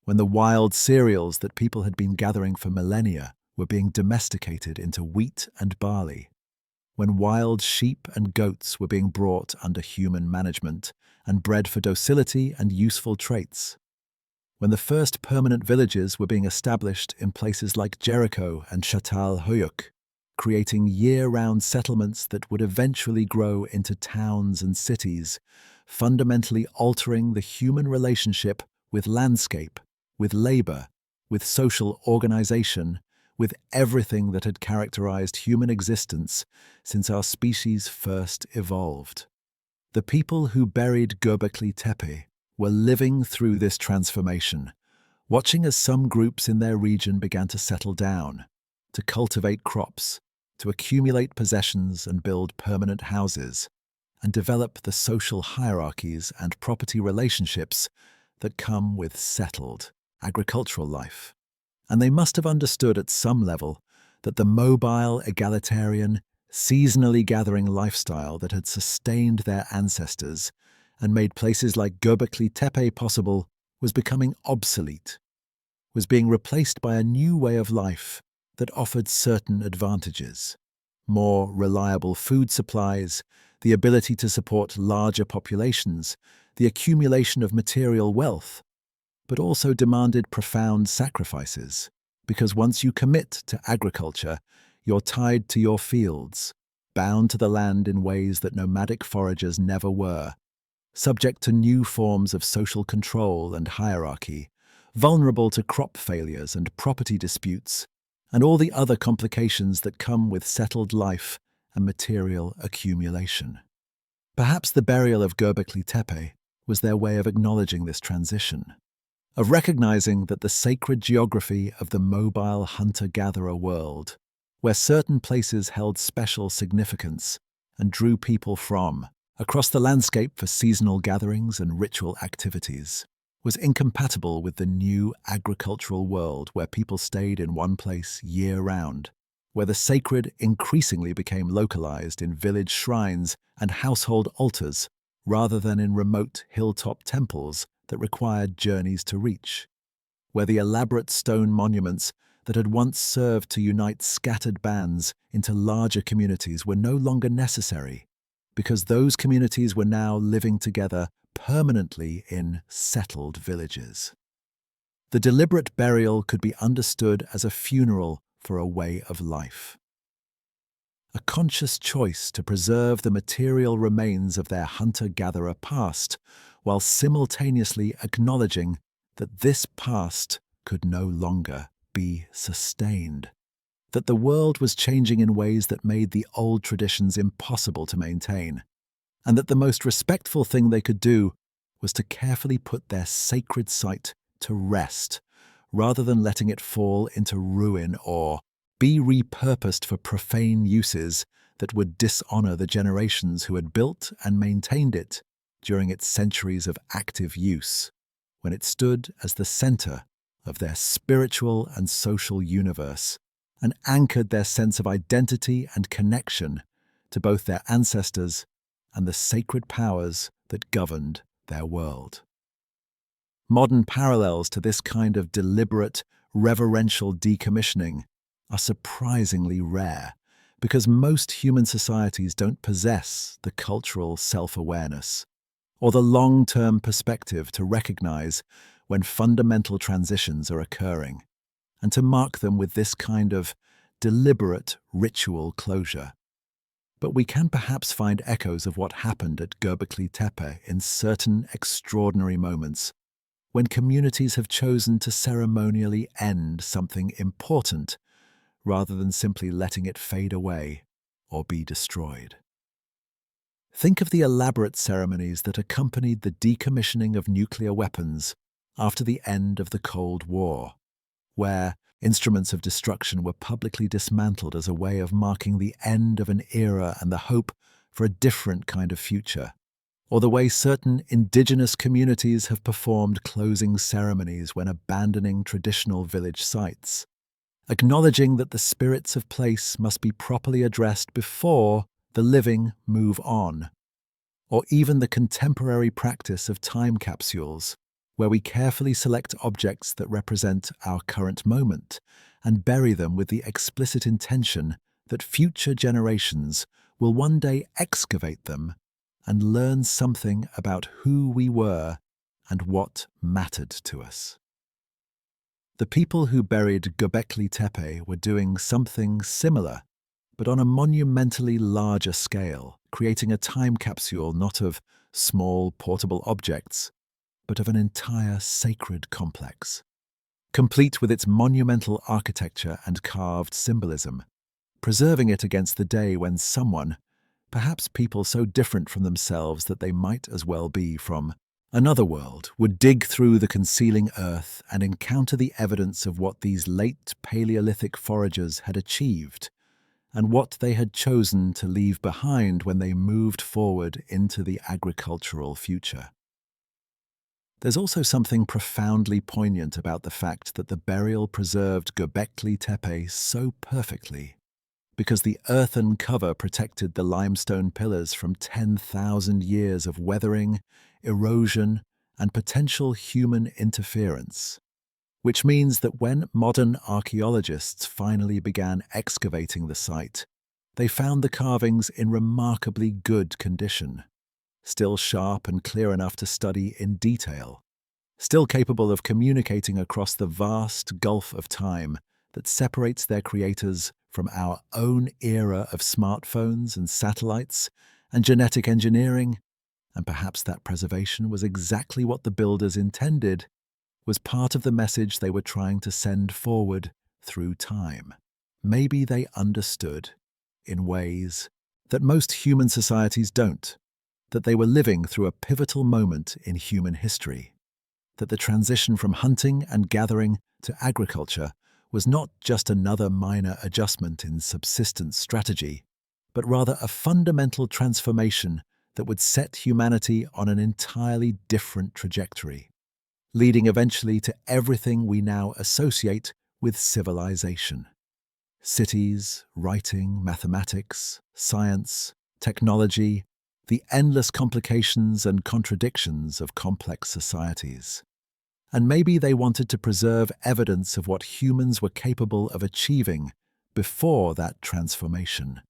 when the wild cereals that people had been gathering for millennia were being domesticated into wheat and barley, when wild sheep and goats were being brought under human management and bred for docility and useful traits, when the first permanent villages were being established in places like Jericho and Çatalhöyük, creating year-round settlements that would eventually grow into towns and cities, fundamentally altering the human relationship with landscape, with labor, with social organization, with everything that had characterized human existence since our species first evolved. The people who buried Göbekli Tepe were living through this transformation, watching as some groups in their region began to settle down, to cultivate crops, to accumulate possessions and build permanent houses, and develop the social hierarchies and property relationships that come with settled agricultural life. And they must have understood at some level that the mobile, egalitarian, seasonally gathering lifestyle that had sustained their ancestors and made places like Göbekli Tepe possible was becoming obsolete, was being replaced by a new way of life that offered certain advantages: more reliable food supplies, the ability to support larger populations, the accumulation of material wealth, but also demanded profound sacrifices, because once you commit to agriculture, you're tied to your fields, bound to the land in ways that nomadic foragers never were, subject to new forms of social control and hierarchy, vulnerable to crop failures and property disputes, and all the other complications that come with settled life and material accumulation. Perhaps the burial of Göbekli Tepe was their way of acknowledging this transition, of recognizing that the sacred geography of the mobile hunter-gatherer world, where certain places held special significance and drew people from, across the landscape for seasonal gatherings and ritual activities, was incompatible with the new agricultural world where people stayed in one place year-round, where the sacred increasingly became localized in village shrines and household altars rather than in remote hilltop temples that required journeys to reach, where the elaborate stone monuments that had once served to unite scattered bands into larger communities were no longer necessary, because those communities were now living together permanently in settled villages. The deliberate burial could be understood as a funeral for a way of life, a conscious choice to preserve the material remains of their hunter-gatherer past, while simultaneously acknowledging that this past could no longer be sustained, that the world was changing in ways that made the old traditions impossible to maintain, and that the most respectful thing they could do was to carefully put their sacred site to rest, rather than letting it fall into ruin or be repurposed for profane uses that would dishonor the generations who had built and maintained it during its centuries of active use, when it stood as the center of their spiritual and social universe and anchored their sense of identity and connection to both their ancestors and the sacred powers that governed their world. Modern parallels to this kind of deliberate, reverential decommissioning are surprisingly rare, because most human societies don't possess the cultural self-awareness or the long-term perspective to recognize when fundamental transitions are occurring, and to mark them with this kind of deliberate ritual closure. But we can perhaps find echoes of what happened at Göbekli Tepe in certain extraordinary moments, when communities have chosen to ceremonially end something important rather than simply letting it fade away or be destroyed. Think of the elaborate ceremonies that accompanied the decommissioning of nuclear weapons after the end of the Cold War, where instruments of destruction were publicly dismantled as a way of marking the end of an era and the hope for a different kind of future, or the way certain indigenous communities have performed closing ceremonies when abandoning traditional village sites, acknowledging that the spirits of place must be properly addressed before the living move on, or even the contemporary practice of time capsules, where we carefully select objects that represent our current moment and bury them with the explicit intention that future generations will one day excavate them and learn something about who we were and what mattered to us. The people who buried Göbekli Tepe were doing something similar, but on a monumentally larger scale, creating a time capsule not of small portable objects, but of an entire sacred complex, complete with its monumental architecture and carved symbolism, preserving it against the day when someone, perhaps people so different from themselves that they might as well be from another world, would dig through the concealing earth and encounter the evidence of what these late Paleolithic foragers had achieved and what they had chosen to leave behind when they moved forward into the agricultural future. There's also something profoundly poignant about the fact that the burial preserved Göbekli Tepe so perfectly, because the earthen cover protected the limestone pillars from 10,000 years of weathering, erosion, and potential human interference, which means that when modern archaeologists finally began excavating the site, they found the carvings in remarkably good condition, still sharp and clear enough to study in detail, still capable of communicating across the vast gulf of time that separates their creators from our own era of smartphones and satellites and genetic engineering. And perhaps that preservation was exactly what the builders intended, was part of the message they were trying to send forward through time. Maybe they understood, in ways that most human societies don't, that they were living through a pivotal moment in human history, that the transition from hunting and gathering to agriculture was not just another minor adjustment in subsistence strategy, but rather a fundamental transformation that would set humanity on an entirely different trajectory, leading eventually to everything we now associate with civilization. Cities, writing, mathematics, science, technology, the endless complications and contradictions of complex societies. And maybe they wanted to preserve evidence of what humans were capable of achieving before that transformation,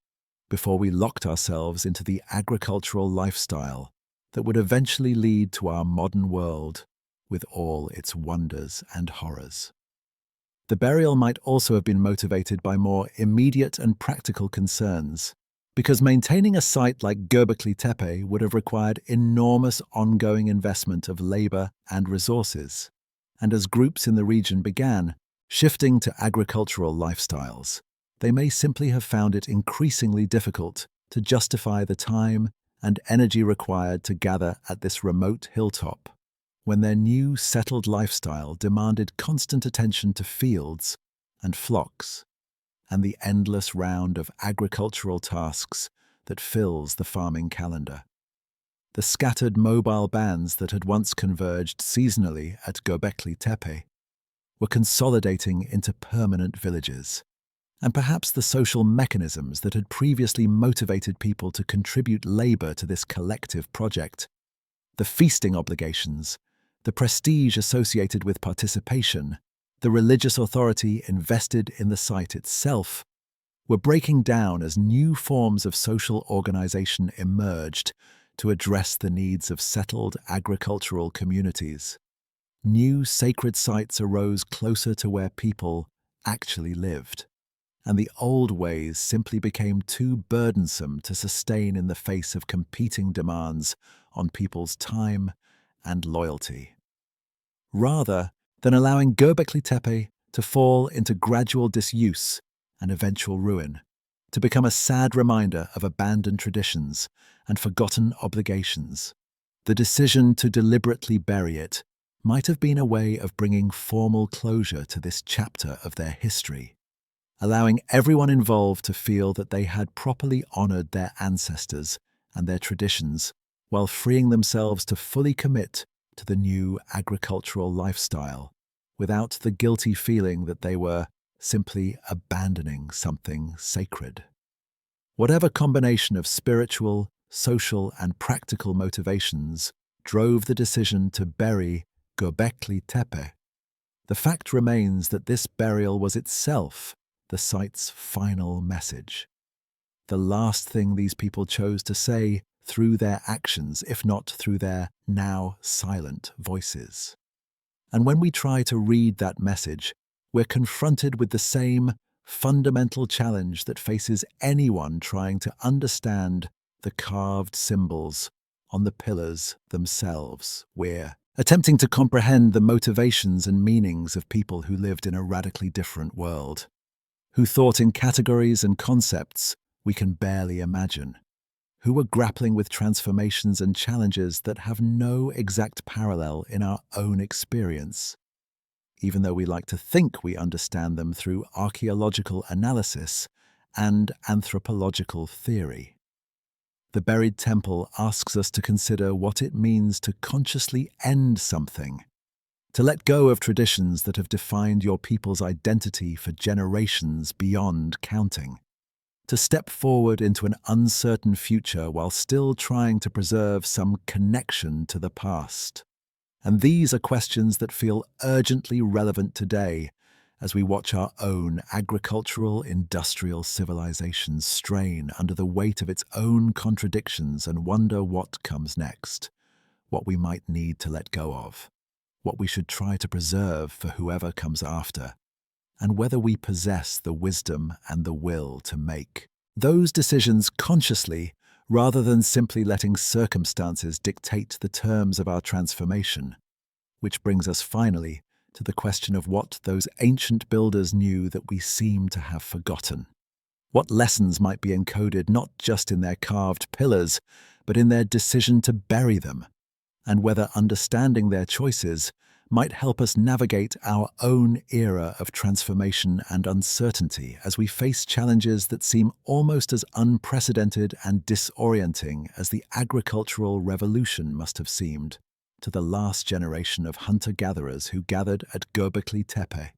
before we locked ourselves into the agricultural lifestyle that would eventually lead to our modern world with all its wonders and horrors. The burial might also have been motivated by more immediate and practical concerns, because maintaining a site like Göbekli Tepe would have required enormous ongoing investment of labor and resources. And as groups in the region began shifting to agricultural lifestyles, they may simply have found it increasingly difficult to justify the time and energy required to gather at this remote hilltop, when their new settled lifestyle demanded constant attention to fields and flocks, and the endless round of agricultural tasks that fills the farming calendar. The scattered mobile bands that had once converged seasonally at Göbekli Tepe were consolidating into permanent villages, and perhaps the social mechanisms that had previously motivated people to contribute labor to this collective project, the feasting obligations, the prestige associated with participation, the religious authority invested in the site itself, were breaking down as new forms of social organization emerged to address the needs of settled agricultural communities. New sacred sites arose closer to where people actually lived, and the old ways simply became too burdensome to sustain in the face of competing demands on people's time and loyalty. Rather than allowing Göbekli Tepe to fall into gradual disuse and eventual ruin, to become a sad reminder of abandoned traditions and forgotten obligations, the decision to deliberately bury it might have been a way of bringing formal closure to this chapter of their history, allowing everyone involved to feel that they had properly honored their ancestors and their traditions while freeing themselves to fully commit to the new agricultural lifestyle, without the guilty feeling that they were simply abandoning something sacred. Whatever combination of spiritual, social, and practical motivations drove the decision to bury Göbekli Tepe, the fact remains that this burial was itself the site's final message. The last thing these people chose to say through their actions, if not through their now silent voices. And when we try to read that message, we're confronted with the same fundamental challenge that faces anyone trying to understand the carved symbols on the pillars themselves. We're attempting to comprehend the motivations and meanings of people who lived in a radically different world, who thought in categories and concepts we can barely imagine, who were grappling with transformations and challenges that have no exact parallel in our own experience, even though we like to think we understand them through archaeological analysis and anthropological theory. The buried temple asks us to consider what it means to consciously end something, to let go of traditions that have defined your people's identity for generations beyond counting, to step forward into an uncertain future while still trying to preserve some connection to the past. And these are questions that feel urgently relevant today as we watch our own agricultural, industrial civilization strain under the weight of its own contradictions and wonder what comes next, what we might need to let go of, what we should try to preserve for whoever comes after, and whether we possess the wisdom and the will to make those decisions consciously rather than simply letting circumstances dictate the terms of our transformation. Which brings us finally to the question of what those ancient builders knew that we seem to have forgotten. What lessons might be encoded not just in their carved pillars, but in their decision to bury them, and whether understanding their choices might help us navigate our own era of transformation and uncertainty as we face challenges that seem almost as unprecedented and disorienting as the agricultural revolution must have seemed to the last generation of hunter-gatherers who gathered at Göbekli Tepe,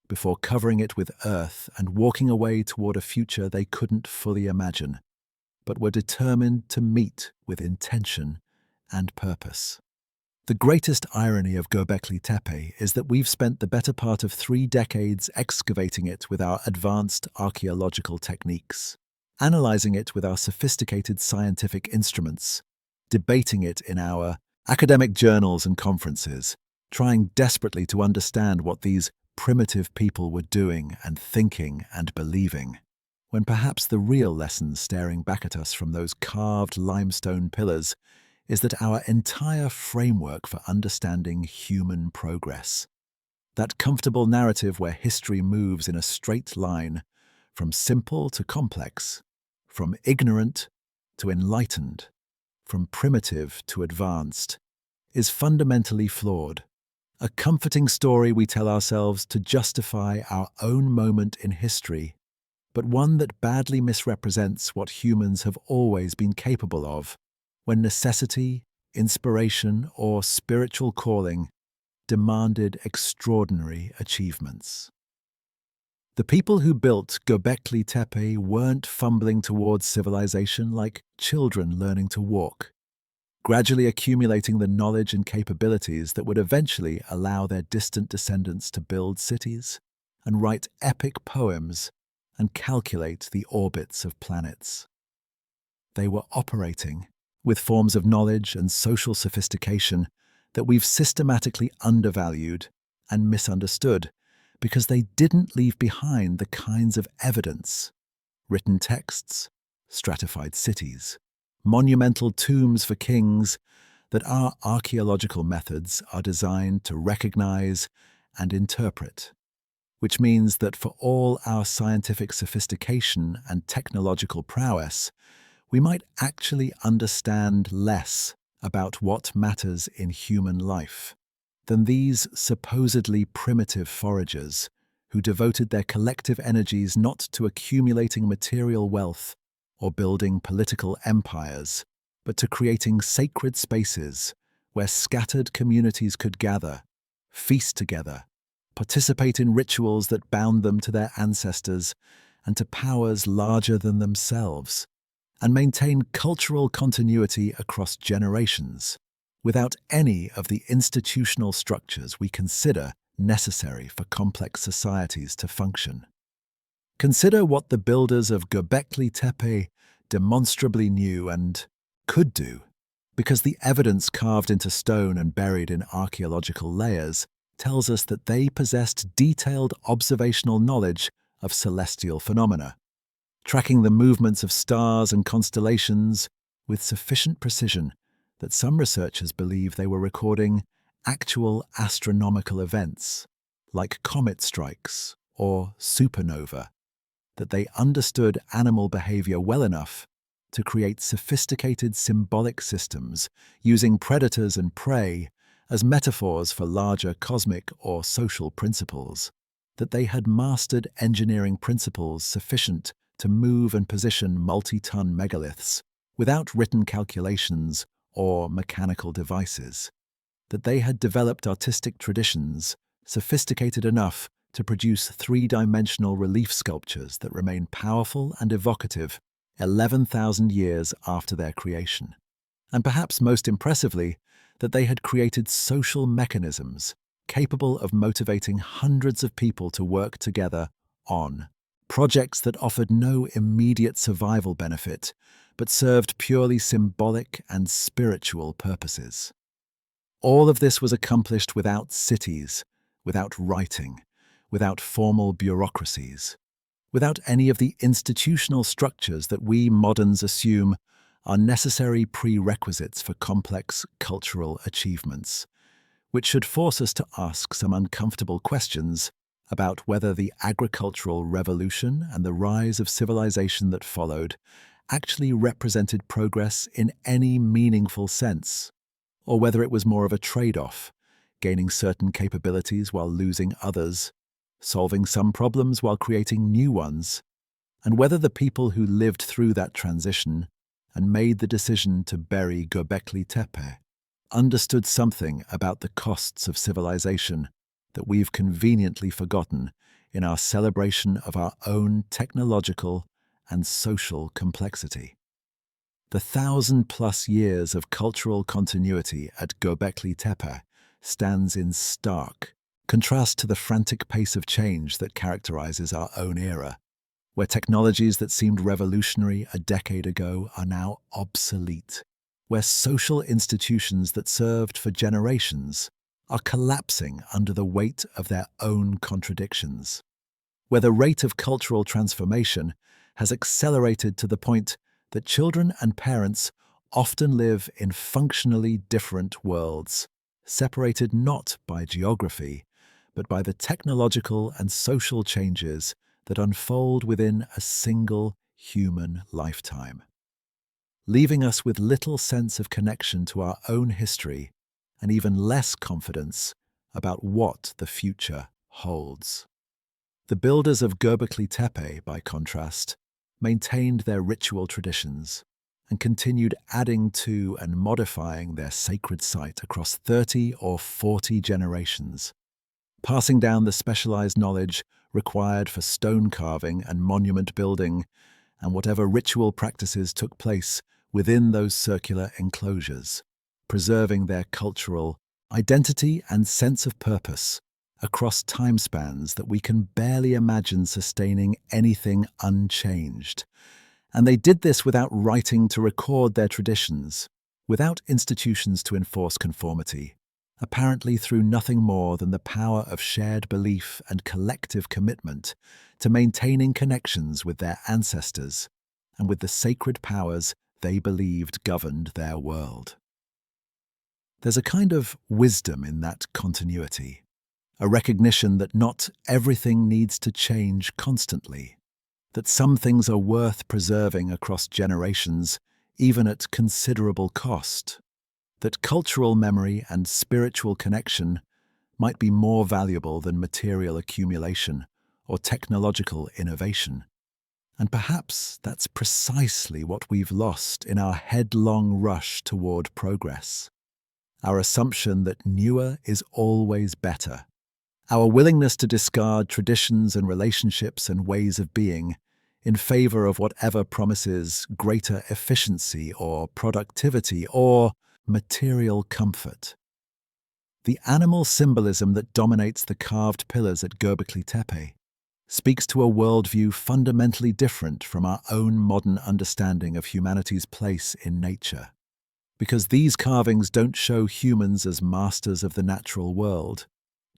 before covering it with earth and walking away toward a future they couldn't fully imagine, but were determined to meet with intention and purpose. The greatest irony of Göbekli Tepe is that we've spent the better part of 3 decades excavating it with our advanced archaeological techniques, analyzing it with our sophisticated scientific instruments, debating it in our academic journals and conferences, trying desperately to understand what these primitive people were doing and thinking and believing, when perhaps the real lesson staring back at us from those carved limestone pillars is that our entire framework for understanding human progress, that comfortable narrative where history moves in a straight line from simple to complex, from ignorant to enlightened, from primitive to advanced, is fundamentally flawed. A comforting story we tell ourselves to justify our own moment in history, but one that badly misrepresents what humans have always been capable of, when necessity, inspiration, or spiritual calling demanded extraordinary achievements. The people who built Göbekli Tepe weren't fumbling towards civilization like children learning to walk, gradually accumulating the knowledge and capabilities that would eventually allow their distant descendants to build cities and write epic poems and calculate the orbits of planets. They were operating with forms of knowledge and social sophistication that we've systematically undervalued and misunderstood because they didn't leave behind the kinds of evidence, written texts, stratified cities, monumental tombs for kings, that our archaeological methods are designed to recognize and interpret, which means that for all our scientific sophistication and technological prowess, we might actually understand less about what matters in human life than these supposedly primitive foragers who devoted their collective energies not to accumulating material wealth or building political empires, but to creating sacred spaces where scattered communities could gather, feast together, participate in rituals that bound them to their ancestors and to powers larger than themselves, and maintain cultural continuity across generations, without any of the institutional structures we consider necessary for complex societies to function. Consider what the builders of Göbekli Tepe demonstrably knew and could do, because the evidence carved into stone and buried in archaeological layers tells us that they possessed detailed observational knowledge of celestial phenomena, tracking the movements of stars and constellations with sufficient precision that some researchers believe they were recording actual astronomical events, like comet strikes or supernova, that they understood animal behavior well enough to create sophisticated symbolic systems using predators and prey as metaphors for larger cosmic or social principles, that they had mastered engineering principles sufficient to move and position multi-ton megaliths without written calculations or mechanical devices, that they had developed artistic traditions sophisticated enough to produce three-dimensional relief sculptures that remain powerful and evocative 11,000 years after their creation. And perhaps most impressively, that they had created social mechanisms capable of motivating hundreds of people to work together on projects that offered no immediate survival benefit, but served purely symbolic and spiritual purposes. All of this was accomplished without cities, without writing, without formal bureaucracies, without any of the institutional structures that we moderns assume are necessary prerequisites for complex cultural achievements, which should force us to ask some uncomfortable questions about whether the agricultural revolution and the rise of civilization that followed actually represented progress in any meaningful sense, or whether it was more of a trade-off, gaining certain capabilities while losing others, solving some problems while creating new ones, and whether the people who lived through that transition and made the decision to bury Göbekli Tepe understood something about the costs of civilization that we've conveniently forgotten in our celebration of our own technological and social complexity. The 1,000+ years of cultural continuity at Göbekli Tepe stands in stark contrast to the frantic pace of change that characterizes our own era, where technologies that seemed revolutionary a decade ago are now obsolete, where social institutions that served for generations are collapsing under the weight of their own contradictions, where the rate of cultural transformation has accelerated to the point that children and parents often live in functionally different worlds, separated not by geography, but by the technological and social changes that unfold within a single human lifetime, leaving us with little sense of connection to our own history and even less confidence about what the future holds. The builders of Göbekli Tepe, by contrast, maintained their ritual traditions and continued adding to and modifying their sacred site across 30 or 40 generations, passing down the specialized knowledge required for stone carving and monument building and whatever ritual practices took place within those circular enclosures, preserving their cultural identity and sense of purpose across time spans that we can barely imagine sustaining anything unchanged. And they did this without writing to record their traditions, without institutions to enforce conformity, apparently through nothing more than the power of shared belief and collective commitment to maintaining connections with their ancestors and with the sacred powers they believed governed their world. There's a kind of wisdom in that continuity, a recognition that not everything needs to change constantly, that some things are worth preserving across generations, even at considerable cost, that cultural memory and spiritual connection might be more valuable than material accumulation or technological innovation, And perhaps that's precisely what we've lost in our headlong rush toward progress. Our assumption that newer is always better. Our willingness to discard traditions and relationships and ways of being in favor of whatever promises greater efficiency or productivity or material comfort. The animal symbolism that dominates the carved pillars at Göbekli Tepe speaks to a worldview fundamentally different from our own modern understanding of humanity's place in nature. Because these carvings don't show humans as masters of the natural world,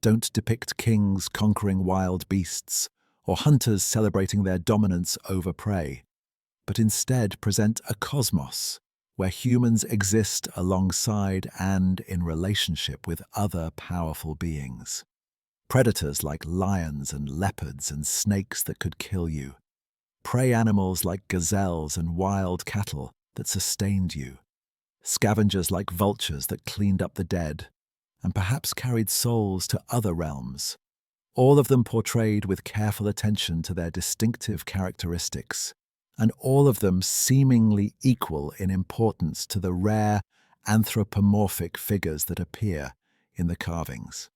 don't depict kings conquering wild beasts, or hunters celebrating their dominance over prey, but instead present a cosmos where humans exist alongside and in relationship with other powerful beings. Predators like lions and leopards and snakes that could kill you. Prey animals like gazelles and wild cattle that sustained you. Scavengers like vultures that cleaned up the dead, and perhaps carried souls to other realms, all of them portrayed with careful attention to their distinctive characteristics, and all of them seemingly equal in importance to the rare anthropomorphic figures that appear in the carvings.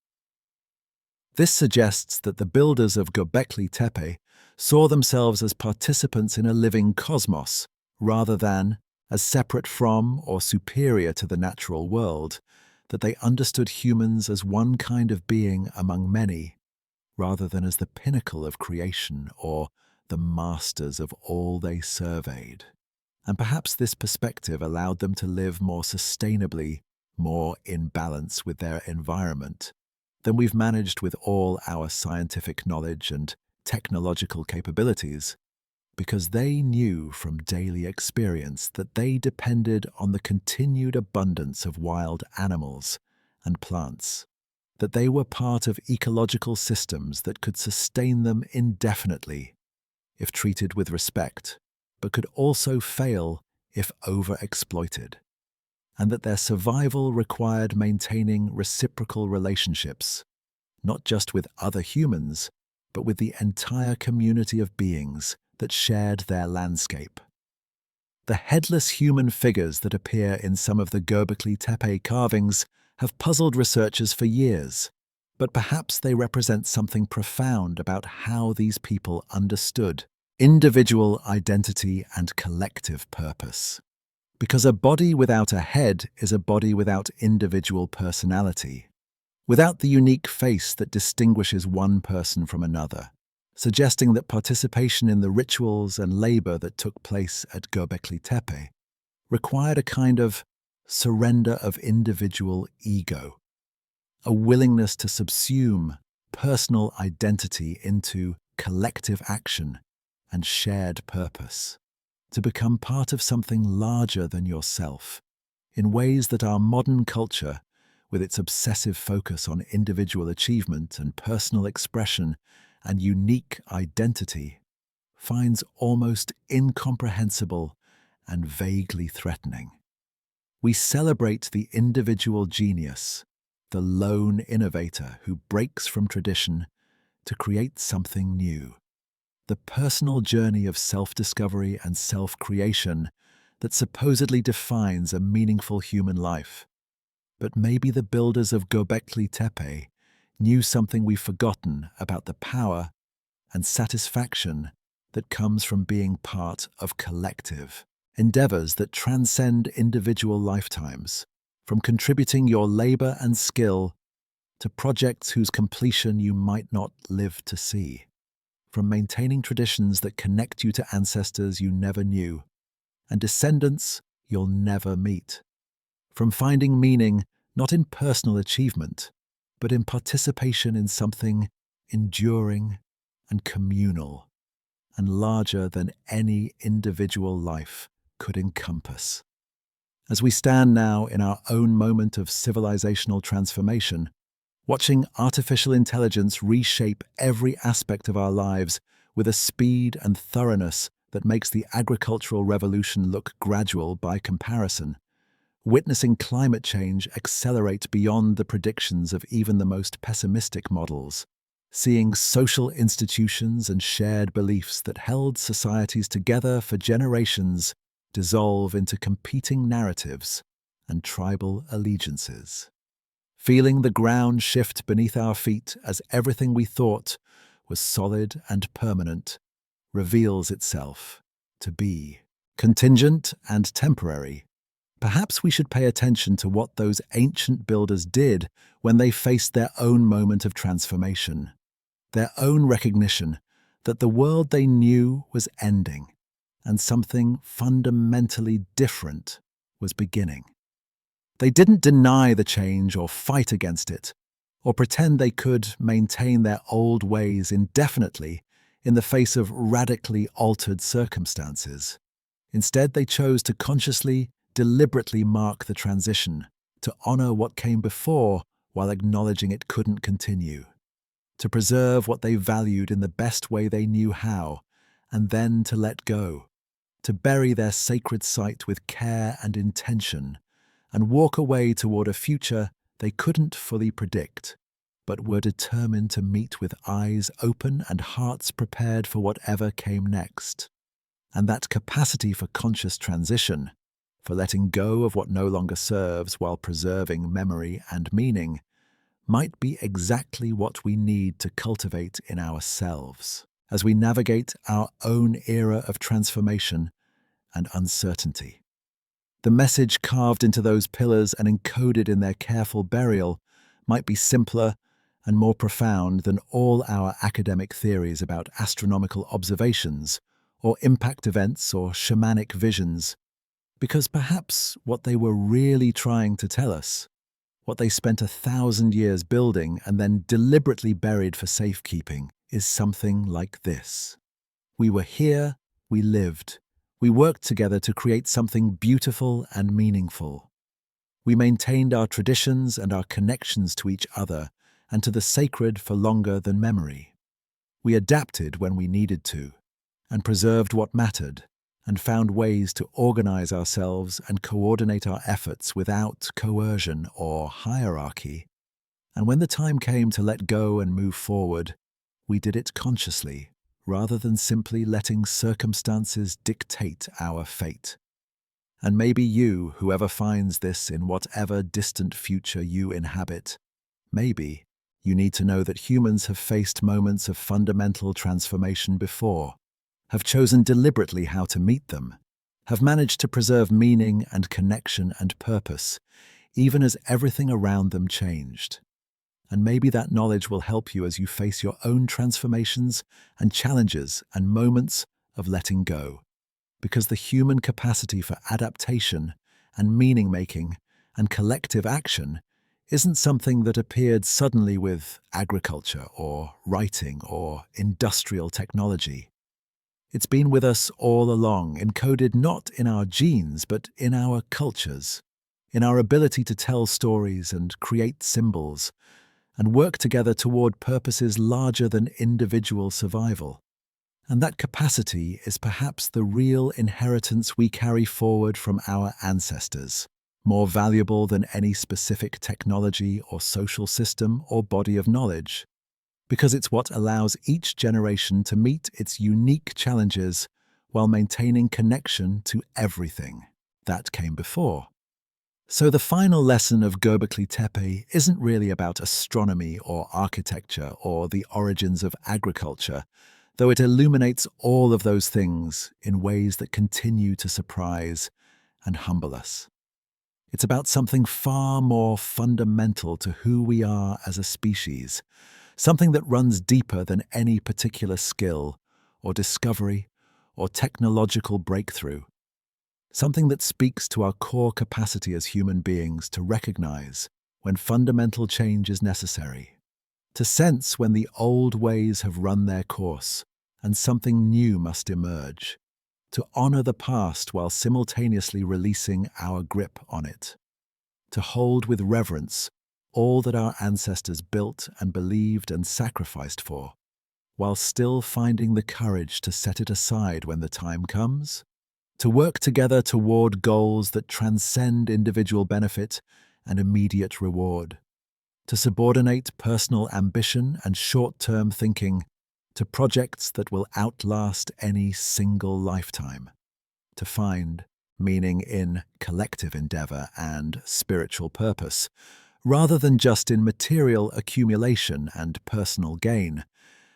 This suggests that the builders of Göbekli Tepe saw themselves as participants in a living cosmos, rather than as separate from or superior to the natural world, that they understood humans as one kind of being among many, rather than as the pinnacle of creation or the masters of all they surveyed. And perhaps this perspective allowed them to live more sustainably, more in balance with their environment, than we've managed with all our scientific knowledge and technological capabilities, because they knew from daily experience that they depended on the continued abundance of wild animals and plants, that they were part of ecological systems that could sustain them indefinitely if treated with respect, but could also fail if overexploited, and that their survival required maintaining reciprocal relationships, not just with other humans, but with the entire community of beings that shared their landscape. The headless human figures that appear in some of the Göbekli Tepe carvings have puzzled researchers for years, but perhaps they represent something profound about how these people understood individual identity and collective purpose. Because a body without a head is a body without individual personality, without the unique face that distinguishes one person from another, suggesting that participation in the rituals and labor that took place at Göbekli Tepe required a kind of surrender of individual ego, a willingness to subsume personal identity into collective action and shared purpose, to become part of something larger than yourself, in ways that our modern culture, with its obsessive focus on individual achievement and personal expression and unique identity, finds almost incomprehensible and vaguely threatening. We celebrate the individual genius, the lone innovator who breaks from tradition to create something new, the personal journey of self-discovery and self-creation that supposedly defines a meaningful human life. But maybe the builders of Göbekli Tepe knew something we've forgotten about the power and satisfaction that comes from being part of collective endeavors that transcend individual lifetimes, from contributing your labor and skill to projects whose completion you might not live to see, from maintaining traditions that connect you to ancestors you never knew and descendants you'll never meet, from finding meaning not in personal achievement, but in participation in something enduring and communal and larger than any individual life could encompass. As we stand now in our own moment of civilizational transformation, watching artificial intelligence reshape every aspect of our lives with a speed and thoroughness that makes the agricultural revolution look gradual by comparison, witnessing climate change accelerate beyond the predictions of even the most pessimistic models, seeing social institutions and shared beliefs that held societies together for generations dissolve into competing narratives and tribal allegiances. Feeling the ground shift beneath our feet as everything we thought was solid and permanent reveals itself to be contingent and temporary. Perhaps we should pay attention to what those ancient builders did when they faced their own moment of transformation, their own recognition that the world they knew was ending and something fundamentally different was beginning. They didn't deny the change or fight against it, or pretend they could maintain their old ways indefinitely in the face of radically altered circumstances. Instead, they chose to consciously, deliberately mark the transition, to honor what came before while acknowledging it couldn't continue, to preserve what they valued in the best way they knew how, and then to let go, to bury their sacred site with care and intention, and walk away toward a future they couldn't fully predict, but were determined to meet with eyes open and hearts prepared for whatever came next. And that capacity for conscious transition, for letting go of what no longer serves while preserving memory and meaning, might be exactly what we need to cultivate in ourselves as we navigate our own era of transformation and uncertainty. The message carved into those pillars and encoded in their careful burial might be simpler and more profound than all our academic theories about astronomical observations or impact events or shamanic visions, because perhaps what they were really trying to tell us, what they spent 1,000 years building and then deliberately buried for safekeeping, is something like this. We were here, we lived, we worked together to create something beautiful and meaningful. We maintained our traditions and our connections to each other and to the sacred for longer than memory. We adapted when we needed to, and preserved what mattered, and found ways to organize ourselves and coordinate our efforts without coercion or hierarchy. And when the time came to let go and move forward, we did it consciously, rather than simply letting circumstances dictate our fate. And maybe you, whoever finds this in whatever distant future you inhabit, maybe you need to know that humans have faced moments of fundamental transformation before, have chosen deliberately how to meet them, have managed to preserve meaning and connection and purpose, even as everything around them changed. And maybe that knowledge will help you as you face your own transformations and challenges and moments of letting go. Because the human capacity for adaptation and meaning-making and collective action isn't something that appeared suddenly with agriculture or writing or industrial technology. It's been with us all along, encoded not in our genes but in our cultures, in our ability to tell stories and create symbols, and work together toward purposes larger than individual survival. And that capacity is perhaps the real inheritance we carry forward from our ancestors, more valuable than any specific technology or social system or body of knowledge, because it's what allows each generation to meet its unique challenges while maintaining connection to everything that came before. So the final lesson of Göbekli Tepe isn't really about astronomy or architecture or the origins of agriculture, though it illuminates all of those things in ways that continue to surprise and humble us. It's about something far more fundamental to who we are as a species, something that runs deeper than any particular skill or discovery or technological breakthrough. Something that speaks to our core capacity as human beings to recognize when fundamental change is necessary, to sense when the old ways have run their course and something new must emerge, to honor the past while simultaneously releasing our grip on it, to hold with reverence all that our ancestors built and believed and sacrificed for, while still finding the courage to set it aside when the time comes, to work together toward goals that transcend individual benefit and immediate reward. to subordinate personal ambition and short-term thinking to projects that will outlast any single lifetime, to find meaning in collective endeavor and spiritual purpose, rather than just in material accumulation and personal gain,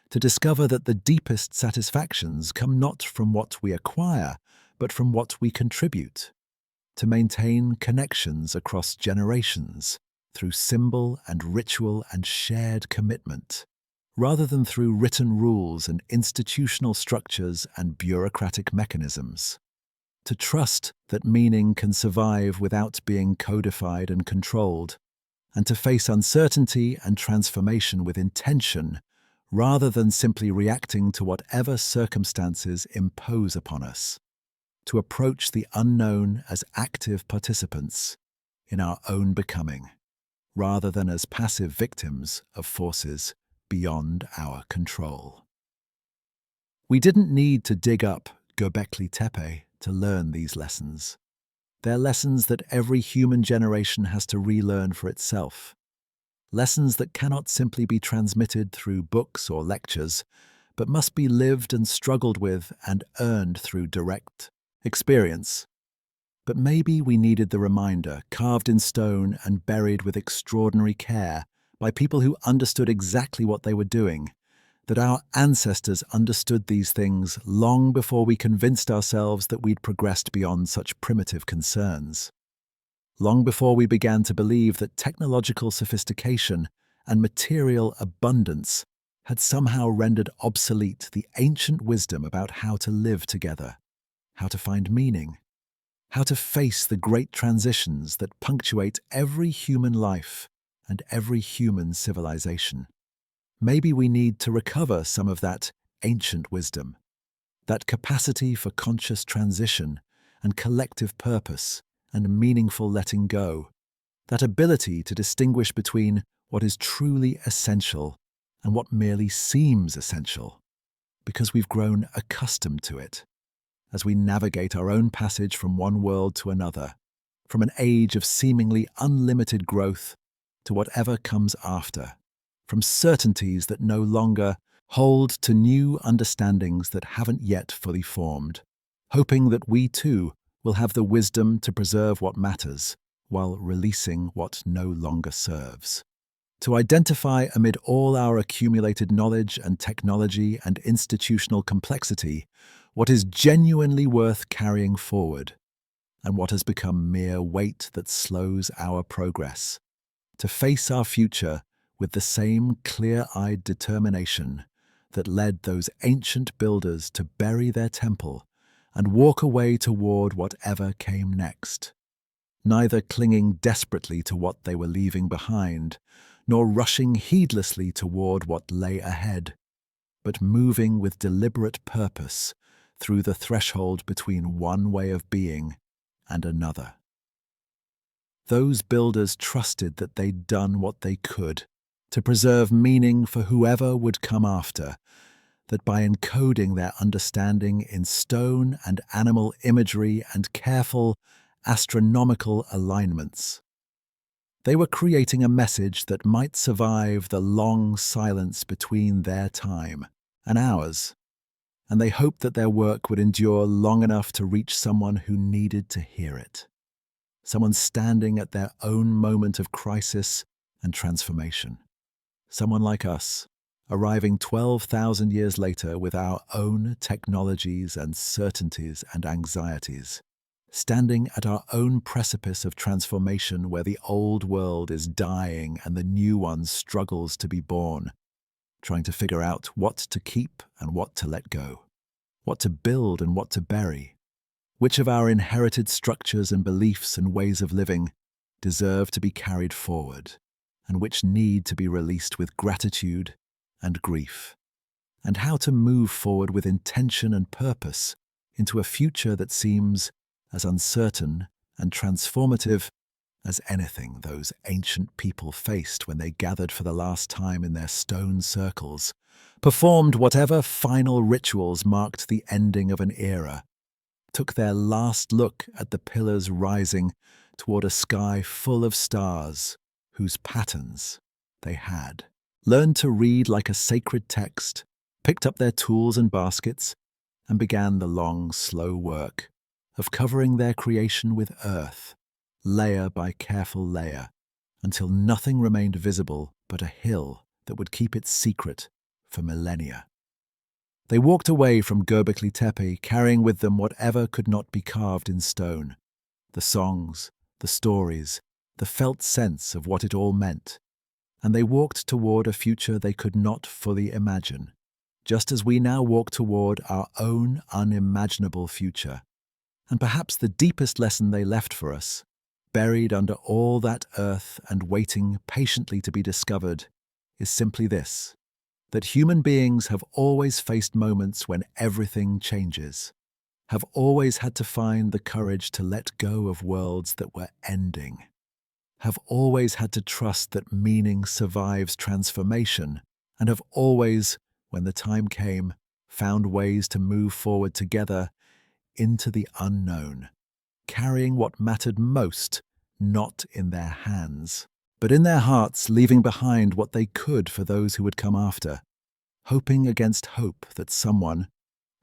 to discover that the deepest satisfactions come not from what we acquire, but from what we contribute, to maintain connections across generations through symbol and ritual and shared commitment, rather than through written rules and institutional structures and bureaucratic mechanisms, to trust that meaning can survive without being codified and controlled, and to face uncertainty and transformation with intention, rather than simply reacting to whatever circumstances impose upon us, to approach the unknown as active participants in our own becoming, rather than as passive victims of forces beyond our control. We didn't need to dig up Göbekli Tepe to learn these lessons. They're lessons that every human generation has to relearn for itself. Lessons that cannot simply be transmitted through books or lectures, but must be lived and struggled with and earned through direct experience. But maybe we needed the reminder, carved in stone and buried with extraordinary care by people who understood exactly what they were doing, that our ancestors understood these things long before we convinced ourselves that we'd progressed beyond such primitive concerns. Long before we began to believe that technological sophistication and material abundance had somehow rendered obsolete the ancient wisdom about how to live together, how to find meaning, how to face the great transitions that punctuate every human life and every human civilization. Maybe we need to recover some of that ancient wisdom, that capacity for conscious transition and collective purpose and meaningful letting go, that ability to distinguish between what is truly essential and what merely seems essential, because we've grown accustomed to it as we navigate our own passage from one world to another, from an age of seemingly unlimited growth to whatever comes after, from certainties that no longer hold to new understandings that haven't yet fully formed, hoping that we too will have the wisdom to preserve what matters while releasing what no longer serves. To identify amid all our accumulated knowledge and technology and institutional complexity what is genuinely worth carrying forward and what has become mere weight that slows our progress. To face our future with the same clear-eyed determination that led those ancient builders to bury their temple and walk away toward whatever came next, neither clinging desperately to what they were leaving behind, nor rushing heedlessly toward what lay ahead, but moving with deliberate purpose through the threshold between one way of being and another. Those builders trusted that they'd done what they could to preserve meaning for whoever would come after, that by encoding their understanding in stone and animal imagery and careful astronomical alignments, they were creating a message that might survive the long silence between their time and ours, and they hoped that their work would endure long enough to reach someone who needed to hear it, someone standing at their own moment of crisis and transformation, someone like us, arriving 12,000 years later with our own technologies and certainties and anxieties, standing at our own precipice of transformation where the old world is dying and the new one struggles to be born, trying to figure out what to keep and what to let go, what to build and what to bury, which of our inherited structures and beliefs and ways of living deserve to be carried forward, and which need to be released with gratitude and grief, and how to move forward with intention and purpose into a future that seems as uncertain and transformative as anything those ancient people faced when they gathered for the last time in their stone circles, performed whatever final rituals marked the ending of an era, took their last look at the pillars rising toward a sky full of stars whose patterns they had. Learned to read like a sacred text, picked up their tools and baskets, and began the long, slow work of covering their creation with earth, layer by careful layer, until nothing remained visible but a hill that would keep its secret for millennia. They walked away from Göbekli Tepe carrying with them whatever could not be carved in stone, the songs, the stories, the felt sense of what it all meant, and they walked toward a future they could not fully imagine, just as we now walk toward our own unimaginable future. And perhaps the deepest lesson they left for us, buried under all that earth and waiting patiently to be discovered, is simply this: that human beings have always faced moments when everything changes, have always had to find the courage to let go of worlds that were ending, have always had to trust that meaning survives transformation, and have always, when the time came, found ways to move forward together into the unknown, carrying what mattered most, not in their hands, but in their hearts, leaving behind what they could for those who would come after, hoping against hope that someone,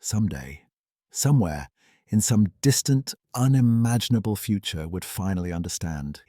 someday, somewhere, in some distant, unimaginable future would finally understand.